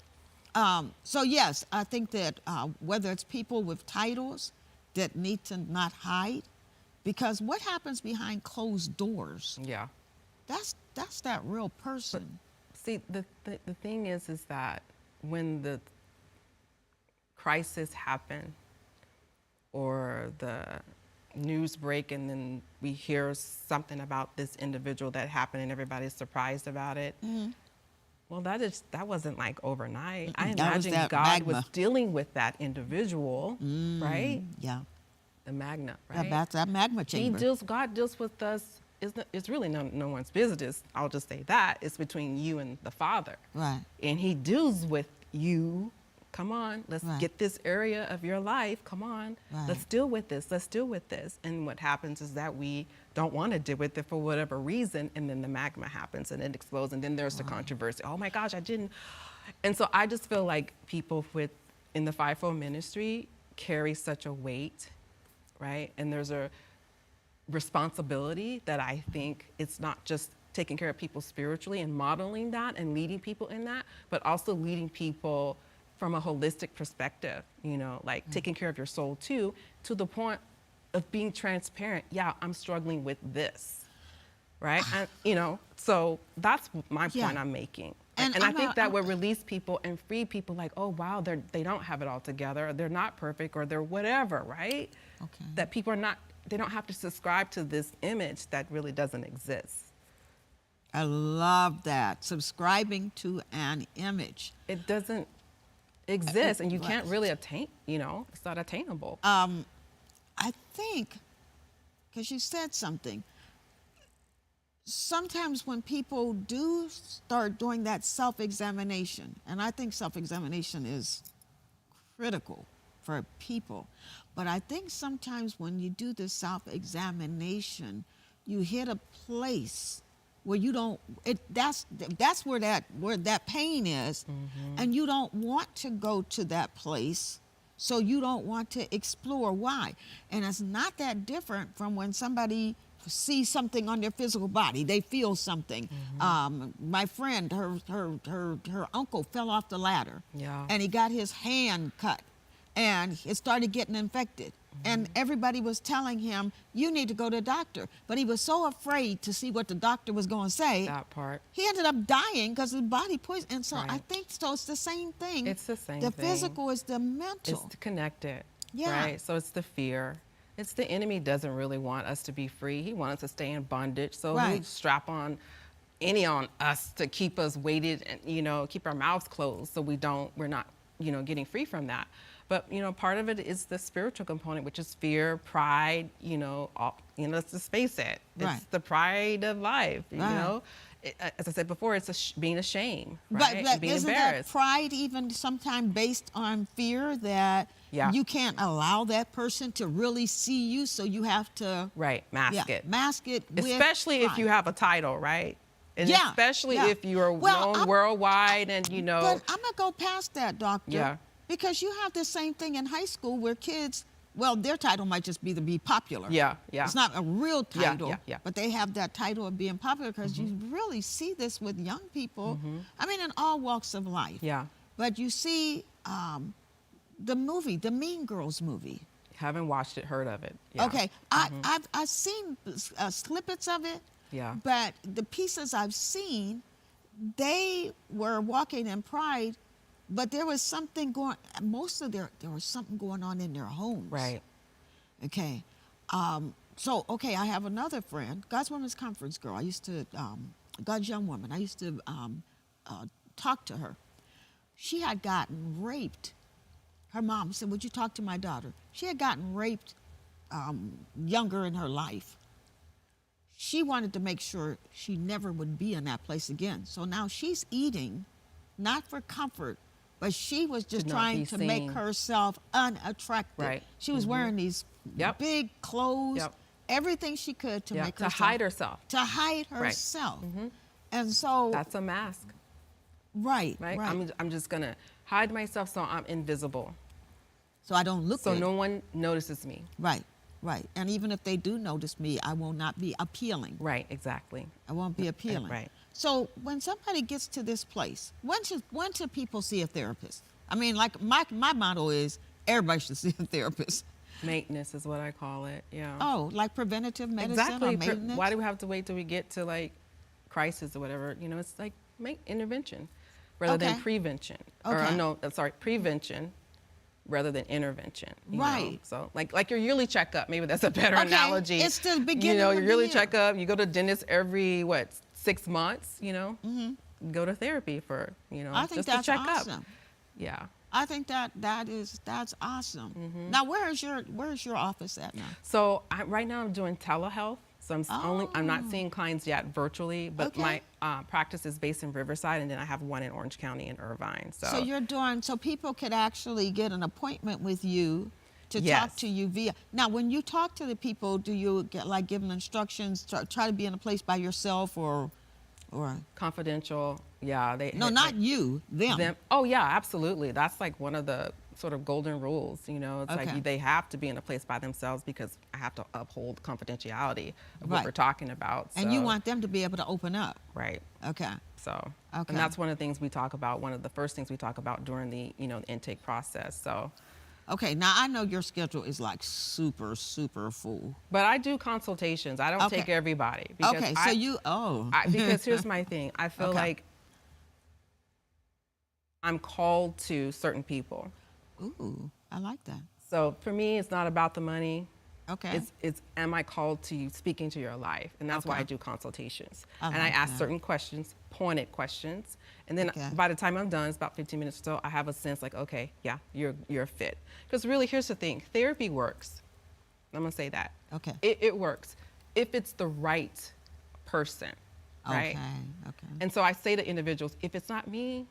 yes, I think that whether it's people with titles that need to not hide, because what happens behind closed doors? Yeah. That's that real person. But, see, the thing is that when the crisis happen, or the news break, and then we hear something about this individual that happened, and everybody's surprised about it. Well, that wasn't like overnight. I imagine God was dealing with that individual, right? Yeah. The magna, right? That's that magma chamber. God deals with us. It's really no one's business. I'll just say that. It's between you and the Father. Right. And he deals with you. Come on, let's get this area of your life. Come on, let's deal with this. Let's deal with this. And what happens is that we don't want to deal with it for whatever reason, and then the magma happens and it explodes, and then there's the controversy. Oh my gosh, I didn't. And so I just feel like people in the fivefold ministry carry such a weight, right? And there's a responsibility that I think it's not just taking care of people spiritually and modeling that and leading people in that, but also leading people from a holistic perspective, like taking care of your soul too, to the point of being transparent. Yeah, I'm struggling with this, right? And, so that's my point I'm making. And I think that would release people and free people like, oh, wow, they don't have it all together, or they're not perfect, or they're whatever, right? Okay. That people they don't have to subscribe to this image that really doesn't exist. I love that. Subscribing to an image. It doesn't exist, and you can't really attain, it's not attainable. I think, because you said something, sometimes when people do start doing that self-examination, and I think self-examination is critical for people, but I think sometimes when you do the self-examination, you hit a place where you don't, that's where that pain is, and you don't want to go to that place, so you don't want to explore why. And it's not that different from when somebody sees something on their physical body, they feel something. My friend, her uncle fell off the ladder, and he got his hand cut, and it started getting infected. And everybody was telling him, you need to go to the doctor. But he was so afraid to see what the doctor was going to say. That part. He ended up dying because his body poisoned. And so I think it's the same thing. It's the same thing. The physical is the mental. It's connected, Yeah. right? So it's the fear. It's the enemy doesn't really want us to be free. He wants us to stay in bondage. So he strap on us to keep us weighted and, keep our mouths closed so we're not, getting free from that. But, part of it is the spiritual component, which is fear, pride, let's just face it. It's the pride of life, you know. As I said before, it's being ashamed, right? But being isn't embarrassed. that pride even sometimes based on fear that you can't allow that person to really see you, so you have to... mask it. Mask it with especially pride. if you have a title, right? And especially if you're known worldwide and, But I'm going to go past that, doctor. Yeah. Because you have the same thing in high school where kids, their title might just be to be popular. Yeah. It's not a real title, Yeah. but they have that title of being popular because you really see this with young people. I mean, in all walks of life. Yeah. But you see the movie, the Mean Girls movie. Haven't watched it, heard of it. Yeah. Okay. I've seen snippets of it. Yeah. But the pieces I've seen, they were walking in pride. But there was something there was something going on in their homes. Right. Okay. So, I have another friend, God's Women's Conference girl. I used to, God's Young Woman, I used to talk to her. She had gotten raped. Her mom said, would you talk to my daughter? She had gotten raped younger in her life. She wanted to make sure she never would be in that place again. So now she's eating, not for comfort, but she was just trying to make herself unattractive. Right. She was wearing these big clothes, everything she could to make herself. To hide herself. To hide herself. And so... That's a mask. Right. I'm just going to hide myself so I'm invisible. So I don't look So good. no one notices me. Right. And even if they do notice me, I will not be appealing. Right, exactly. I won't be appealing. Right. So when somebody gets to this place, when should people see a therapist? I mean, like my motto is everybody should see a therapist. Maintenance is what I call it. Yeah. Oh, like preventative medicine exactly. or maintenance? Why do we have to wait till we get to like crisis or whatever? It's like intervention rather than prevention. Prevention rather than intervention. You know? So like your yearly checkup, maybe that's a better analogy. It's the beginning your of the yearly year. checkup, you go to dentist every 6 months, go to therapy for, I think just that's to check awesome. up. Yeah. I think that's awesome. Now, where's your office at now? So right now I'm doing telehealth. So I'm not seeing clients yet virtually, but my practice is based in Riverside, and then I have one in Orange County in Irvine. So So people could actually get an appointment with you to Yes. talk to you via. Now, when you talk to the people, do you give them instructions? Try to be in a place by yourself, or Confidential. Yeah. no, not you, them. Oh yeah, absolutely. That's like one of the sort of golden rules. You know, it's Okay. like they have to be in a place by themselves because I have to uphold confidentiality of what Right. we're talking about. And you So- want them to be able to open up. right. Okay. So, Okay. and that's one of the things we talk about. One of the first things we talk about during the the intake process. So, Okay. Now I know your schedule is like super, super full. but I do consultations. I don't Okay. take everybody. Because Okay. So because here's my thing. I feel Okay. like I'm called to certain people. Ooh, I like that. So for me, it's not about the money. Okay. It's am I called to speak into your life? And that's why Okay. I do consultations. I And I like ask that. certain questions, pointed questions. And then Okay. by the time I'm done, it's about 15 minutes or so, I have a sense like, okay, yeah, you're a fit. Because really, here's the thing, therapy works. I'm gonna say that. Okay. It works if it's the right person, right? Okay. Okay. And so I say to individuals, if it's not me,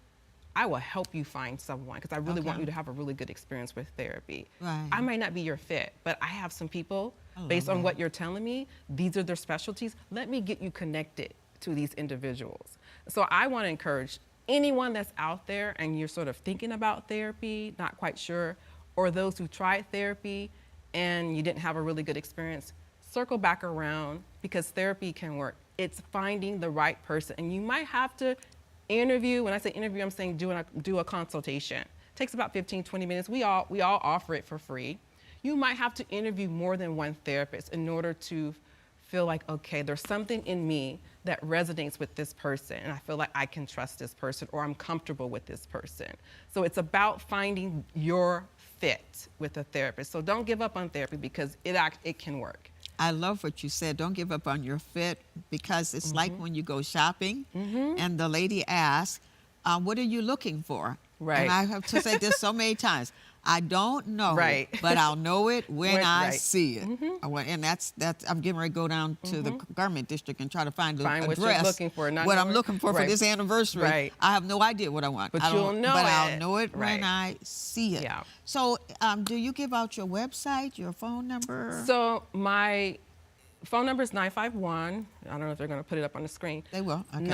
I will help you find someone because I really want Okay. you to have a really good experience with therapy. Right. I might not be your fit, but I have some people, I based love on that. what you're telling me, these are their specialties. Let me get you connected to these individuals. So I want to encourage anyone that's out there and you're sort of thinking about therapy, not quite sure, or those who tried therapy and you didn't have a really good experience, circle back around because therapy can work. It's finding the right person. And you might have to interview. When I say interview, I'm saying do a consultation. It takes about 15, 20 minutes. We all offer it for free. You might have to interview more than one therapist in order to feel like, okay, there's something in me that resonates with this person and I feel like I can trust this person or I'm comfortable with this person. So it's about finding your fit with a therapist. So don't give up on therapy because it can work. I love what you said. Don't give up on your fit because it's like Mm-hmm. when you go shopping and the lady asks, what are you looking for? Right. And I have to say this so many times. I don't know, Right. but I'll know it when I right. see it. And that's I'm getting ready to go down to the garment district and try to find the Find what you're address. looking for, not what know I'm where- looking for Right. this anniversary. Right. I have no idea what I want. But I don't- you'll know But I'll it. know it when Right. I see it. Yeah. So do you give out your website, your phone number? So my phone number is 951. I don't know if they're going to put it up on the screen. They will. Okay.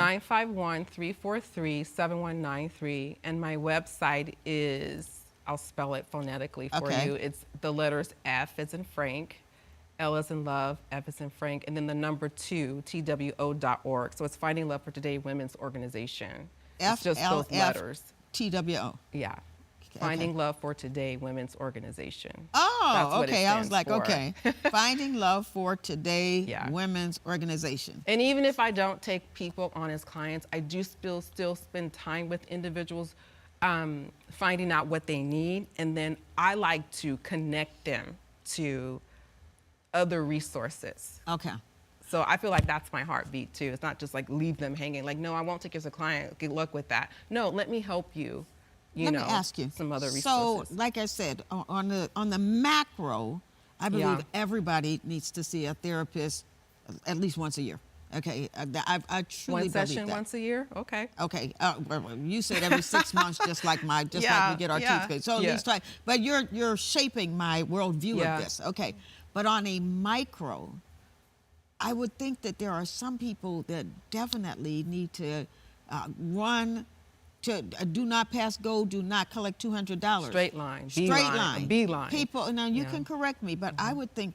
951-343-7193. And my website is, I'll spell it phonetically for Okay. you. It's the letters F as in Frank, L as in love, F as in Frank, and then the number 2, TWO.org. So it's Finding Love for Today Women's Organization. It's just those letters. FLFTWO. Yeah. Finding Love for Today Women's Organization. Oh, That's what it okay. I was stands like, for. okay. Finding Love for Today Yeah. Women's Organization. And even if I don't take people on as clients, I do still spend time with individuals finding out what they need. And then I like to connect them to other resources. Okay. So I feel like that's my heartbeat too. It's not just like leave them hanging. Like, no, I won't take you as a client. Good luck with that. No, let me help you. Let me ask you. Some other So, resources. like I said, on the macro, I believe Yeah. everybody needs to see a therapist at least once a year. Okay, I truly One believe session that. once a year? Okay. Okay, you said every 6 months, just like like Yeah, we get our yeah, teeth paid. So at yeah. least try. But you're shaping my worldview Yeah. of this. Okay, but on a micro, I would think that there are some people that definitely need to run to do not pass go, do not collect $200. Straight line, Straight beeline, line. beeline. People, now you Yeah. can correct me, but I would think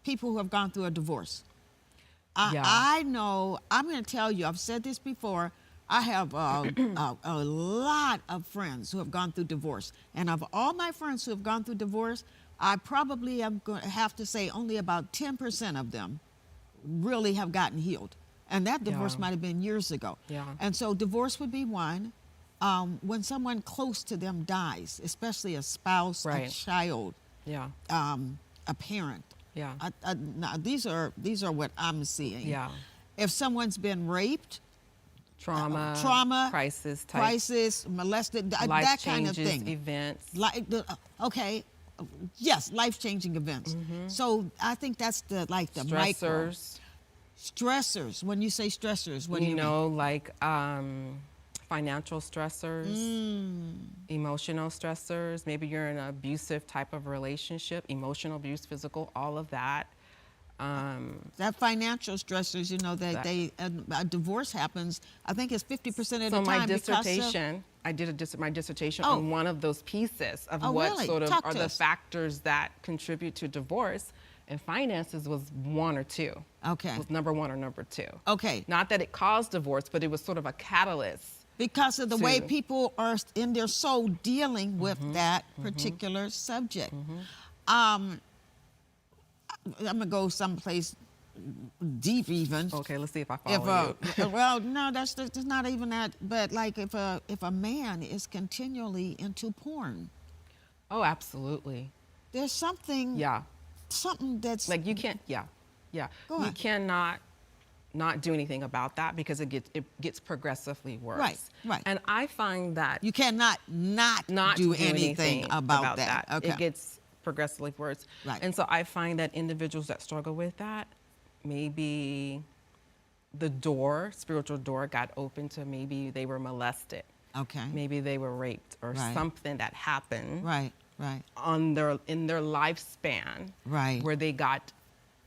people who have gone through a divorce. Yeah. I know, I'm going to tell you, I've said this before, I have a lot of friends who have gone through divorce. And of all my friends who have gone through divorce, I probably am going to have to say only about 10% of them really have gotten healed. And that divorce Yeah. might have been years ago. Yeah. And so divorce would be one. When someone close to them dies, especially a spouse, a Right. child, Yeah. a parent. Yeah. Now, these are what I'm seeing. Yeah. If someone's been raped, Trauma, crisis, molested, life that kind of changes, thing. events. Okay, yes, life-changing events. So I think that's the micro. Stressors. Stressors. When you say stressors, what do you mean? Like financial stressors, emotional stressors. Maybe you're in an abusive type of relationship, emotional abuse, physical, all of that. That financial stressors, you know, a divorce happens, I think it's 50% of the time. So my dissertation, I did my dissertation on one of those pieces of what really? sort of Talk are to the us. factors that contribute to divorce, and finances was one or two. Okay. It was number one or number two. Okay. Not that it caused divorce, but it was sort of a catalyst. Because of the way to- people are in their soul dealing with that particular subject. I'm going to go someplace deep even. Okay, let's see if I follow you. Well, no, that's not even that. But like if a man is continually into porn, Oh, absolutely. there's something Yeah. that's Like you can't, yeah. Go You on. cannot not do anything about that because it gets progressively worse. Right. And I find that you cannot not do anything about that. Okay. It gets progressively worse. Right. And so I find that individuals that struggle with that, maybe the spiritual door got open to maybe they were molested. Okay. Maybe they were raped or Right. something that happened Right. in their lifespan. Right. Where they got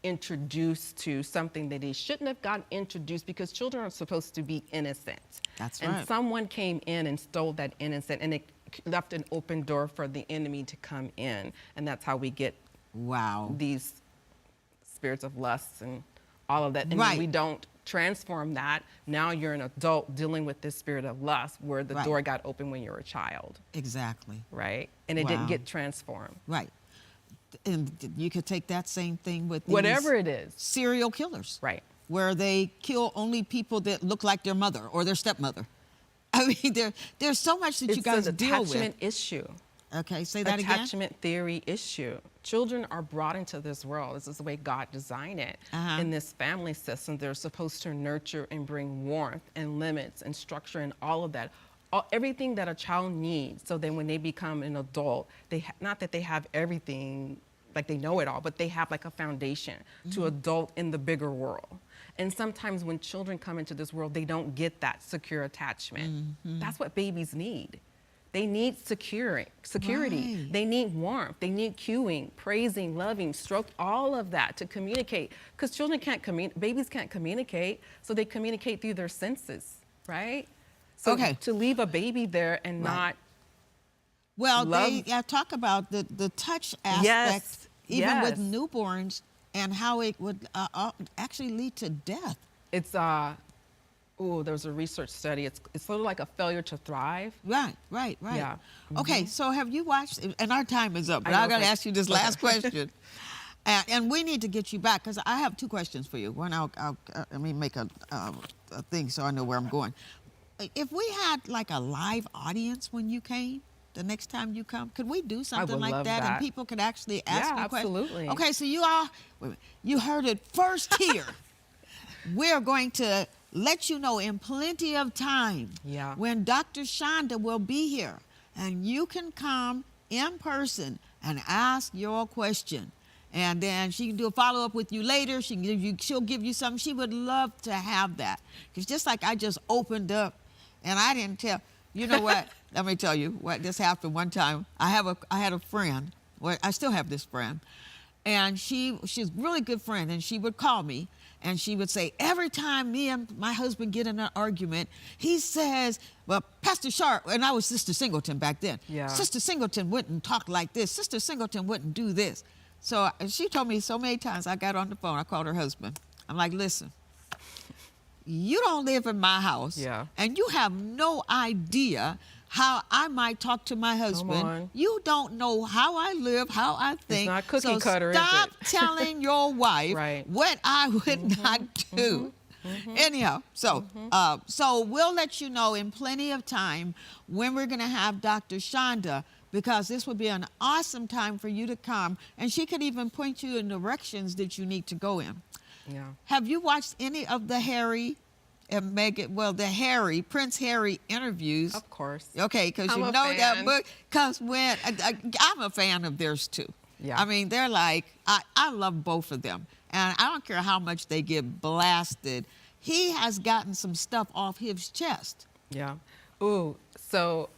introduced to something that they shouldn't have gotten introduced, because children are supposed to be innocent. That's and right. someone came in and stole that innocent, and it left an open door for the enemy to come in, and that's how we get Wow. these spirits of lust and all of that. And Right. when we don't transform that, now you're an adult dealing with this spirit of lust where the Right. door got open when you were a child, Exactly. right? And it Wow. didn't get transformed. Right. And you could take that same thing with these Whatever it is. serial killers. Right. Where they kill only people that look like their mother or their stepmother. I mean, there's so much that you guys It's an deal with. attachment issue. Okay, say that again. Attachment theory issue. Children are brought into this world. This is the way God designed it. Uh-huh. In this family system, they're supposed to nurture and bring warmth and limits and structure and all of that. Everything that a child needs, so then when they become an adult, not that they have everything, like they know it all, but they have like a foundation to adult in the bigger world. And sometimes when children come into this world, they don't get that secure attachment. That's what babies need. They need security. Right. They need warmth. They need cueing, praising, loving, stroke, all of that to communicate. Because children babies can't communicate, so they communicate through their senses, right? So Okay. to leave a baby there and not Well, love- they talk about the touch aspect, Yes, even with yes. newborns, and how it would actually lead to death. it's there was a research study. It's sort of like a failure to thrive. Right. Yeah. Okay, so have you watched, and our time is up, but I know, I got to okay. ask you this last question. And we need to get you back, because I have two questions for you. One, let me make a thing so I know where I'm going. If we had like a live audience when you came, the next time you come, could we do something would like love that? And that. people could actually ask Yeah, you questions? absolutely. Okay, so you heard it first here. We're going to let you know in plenty of time Yeah. when Dr. Shonda will be here, and you can come in person and ask your question. And then she can do a follow-up with you later. She'll give you something. She would love to have that. Because just like I just opened up and I didn't tell, you know what? Let me tell you what just happened one time. I had a friend, well, I still have this friend, and she's a really good friend, and she would call me and she would say, every time me and my husband get in an argument, he says, well, Pastor Sharp, and I was Sister Singleton back then. Yeah. Sister Singleton wouldn't talk like this. Sister Singleton wouldn't do this. So she told me so many times, I got on the phone, I called her husband. I'm like, listen, you don't live in my house. Yeah. And you have no idea how I might talk to my husband. on. You don't know how I live, how I think. not cookie so cutter, is stop it? telling your wife Right. what I would not do. Anyhow, so we'll let you know in plenty of time when we're going to have Dr. Shonda, because this would be an awesome time for you to come, and she could even point you in directions that you need to go in. Yeah. Have you watched any of the Harry and Meghan, Prince Harry interviews? Of course. Okay, because I'm you a know that fan. book. Because when I'm a fan of theirs too. Yeah. I mean, they're like, I love both of them, and I don't care how much they get blasted. He has gotten some stuff off his chest. Yeah. Ooh, so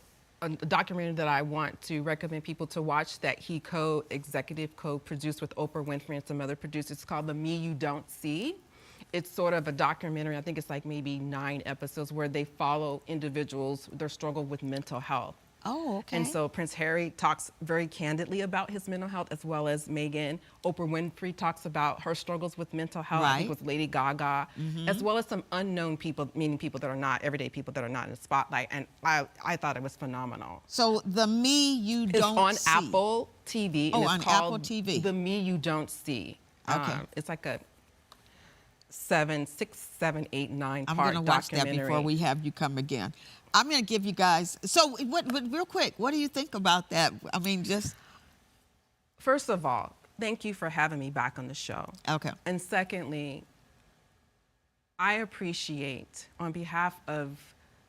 a documentary that I want to recommend people to watch that he executive co-produced with Oprah Winfrey and some other producers. It's called The Me You Don't See. It's sort of a documentary. I think it's like maybe 9 episodes where they follow individuals, their struggle with mental health. Oh, okay. And so Prince Harry talks very candidly about his mental health, as well as Meghan. Oprah Winfrey talks about her struggles with mental health, I think Right. with Lady Gaga, as well as some unknown people, meaning people that are not everyday people that are not in the spotlight. And I thought it was phenomenal. So The Me You It's Don't on See. Apple TV. Oh, and it's on called Apple TV. The Me You Don't See. Okay. It's like a 6, 7, 8, 9 I'm part going to watch that documentary. before we have you come again. I'm going to give you guys. So, what? Real quick, what do you think about that? I mean, just First of all, thank you for having me back on the show. okay. And secondly, I appreciate, on behalf of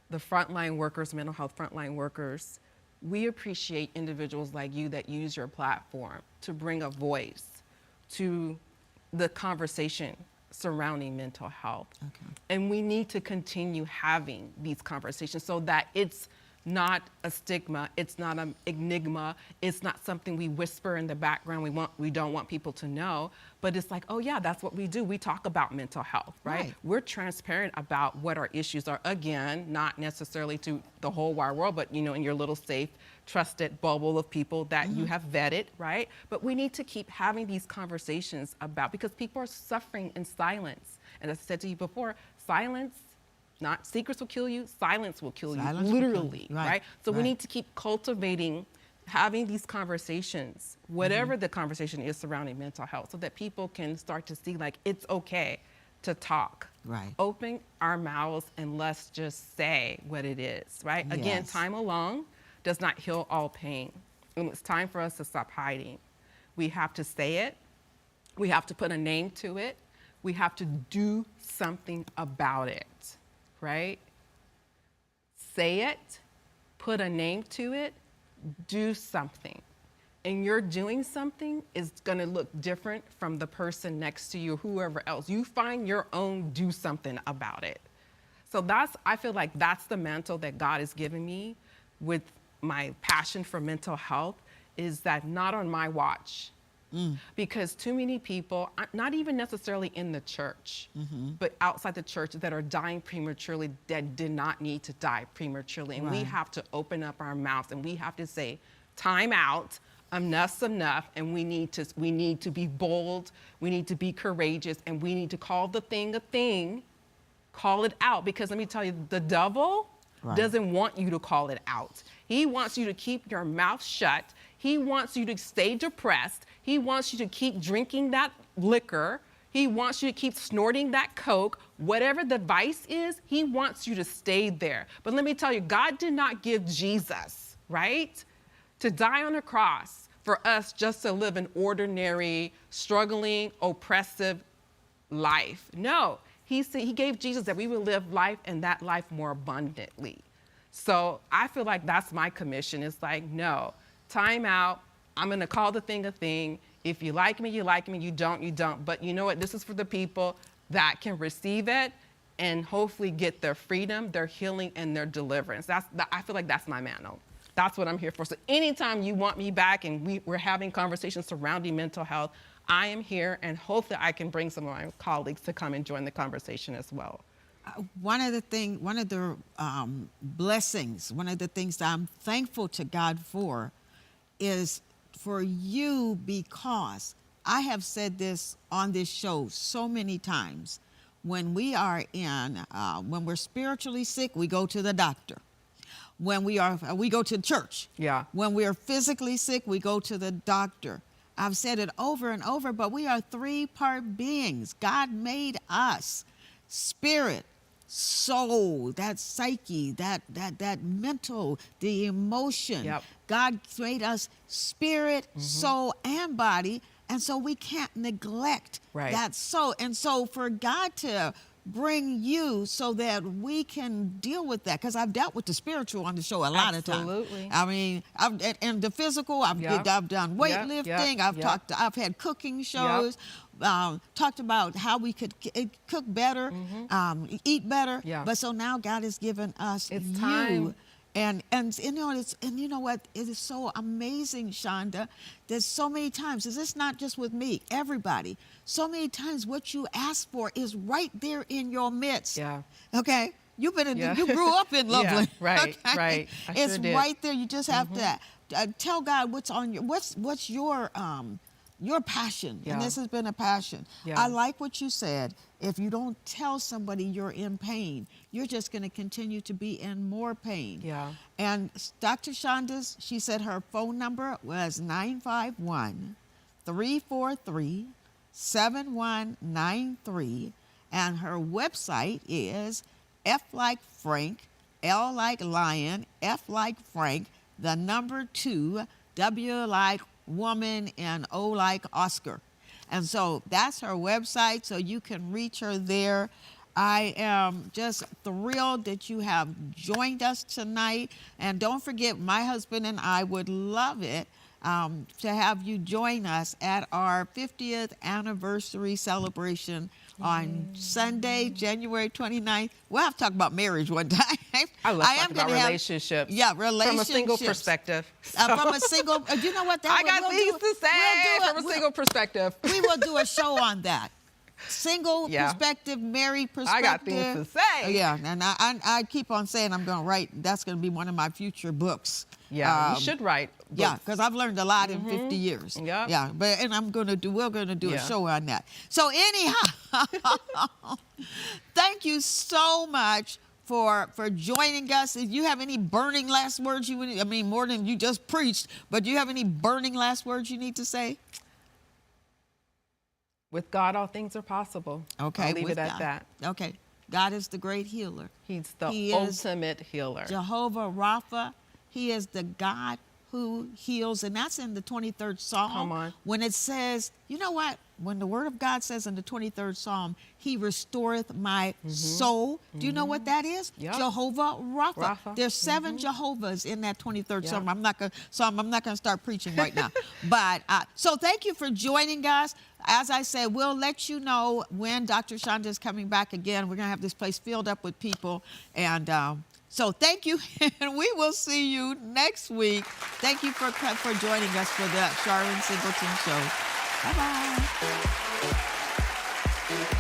the frontline workers, mental health frontline workers, we appreciate individuals like you that use your platform to bring a voice to the conversation surrounding mental health. Okay. And we need to continue having these conversations so that it's not a stigma, it's not an enigma, it's not something we whisper in the background we don't want people to know, but it's like, oh yeah, that's what we do. We talk about mental health, right? Right. We're transparent about what our issues are. Again, not necessarily to the whole wide world, but you know, in your little safe, trusted bubble of people that you have vetted, right? But we need to keep having these conversations about, because people are suffering in silence. And as I said to you before, silence, not secrets will kill you, silence will kill Silence you, will kill you. literally, Right, right? So we right. need to keep cultivating, having these conversations, whatever the conversation is surrounding mental health, so that people can start to see like it's okay to talk. Right. Open our mouths and let's just say what it is, right? Again, Yes. time alone does not heal all pain. And it's time for us to stop hiding. We have to say it. We have to put a name to it. We have to do something about it, right? Say it, put a name to it, do something. And your doing something is gonna look different from the person next to you or whoever else. You find your own do something about it. So I feel like that's the mantle that God has given me with my passion for mental health, is that not on my watch. Because too many people, not even necessarily in the church, but outside the church, that are dying prematurely, that did not need to die prematurely. And we Right. have to open up our mouths and we have to say, time out, enough's enough, and we need to be bold, we need to be courageous, and we need to call the thing a thing, call it out. Because let me tell you, the devil Right. doesn't want you to call it out. He wants you to keep your mouth shut. He wants you to stay depressed. He wants you to keep drinking that liquor. He wants you to keep snorting that Coke. Whatever the vice is, he wants you to stay there. But let me tell you, God did not give Jesus, right, to die on a cross for us just to live an ordinary, struggling, oppressive life. No, he gave Jesus that we would live life, and that life more abundantly. So I feel like that's my commission. It's like, no, time out. I'm gonna call the thing a thing. If you like me, you like me. You don't, you don't. But you know what? This is for the people that can receive it and hopefully get their freedom, their healing, and their deliverance. I feel like that's my mantle. That's what I'm here for. So anytime you want me back and we're having conversations surrounding mental health, I am here, and hopefully I can bring some of my colleagues to come and join the conversation as well. One of the blessings, one of the things that I'm thankful to God for is for you, because I have said this on this show so many times. When we are when we're spiritually sick, we go to the doctor. When we go to church. Yeah. When we are physically sick, we go to the doctor. I've said it over and over, but we are 3-part beings. God made us spirit, soul, that psyche, that mental, the emotion. Yep. God made us spirit, soul, and body, and so we can't neglect Right. that soul. And so for God to bring you so that we can deal with that. Because I've dealt with the spiritual on the show a lot of times. Absolutely. I mean, and the physical, I've done weightlifting. I've had cooking shows. Talked about how we could cook better, eat better. Yeah. But so now God has given us It's time. And you know what? It is so amazing, Shonda. There's so many times. It's not just with me. Everybody. So many times, what you ask for is right there in your midst. Yeah. Okay. You grew up in Loveland. Yeah, right, okay? right. It's sure did. right there. You just have to tell God what's on what's your passion. Yeah. And this has been a passion. Yeah. I like what you said. If you don't tell somebody you're in pain, you're just going to continue to be in more pain. Yeah. And Dr. Shonda's, she said her phone number was 951-343-7193. And her website is F like Frank, L like Lion, F like Frank, the number 2, W like woman, and O like Oscar. And so that's her website, so you can reach her there. I am just thrilled that you have joined us tonight. And don't forget, my husband and I would love it to have you join us at our 50th anniversary celebration on Sunday, January 29th. We'll have to talk about marriage one time. I love talking about relationships. Yeah, relationships. From a single perspective. From a single, you know what? I got things to say from a single perspective. We will do a show on that. Single perspective, married perspective. I got things to say. Yeah, and I keep on saying I'm going to write. That's going to be one of my future books. Yeah, you should write books. Yeah, because I've learned a lot in 50 years. Yeah. Yeah, and we're going to do a show on that. So anyhow, thank you so much for joining us. If you have any burning last words more than you just preached, but do you have any burning last words you need to say? With God, all things are possible. Okay, I'll leave it at that. Okay, God is the great healer. He's the ultimate healer. Jehovah Rapha. He is the God who heals, and that's in the 23rd Psalm. Come on. When it says, you know what? When the Word of God says in the 23rd Psalm, He restoreth my soul. Do you know what that is? Yep. Jehovah Rapha. There's 7 Jehovahs in that 23rd Psalm. I'm not going to start preaching right now. But so thank you for joining us. As I said, we'll let you know when Dr. Shonda is coming back again. We're going to have this place filled up with people, and so thank you, and we will see you next week. Thank you for joining us for the Charlene Singleton Show. Bye-bye.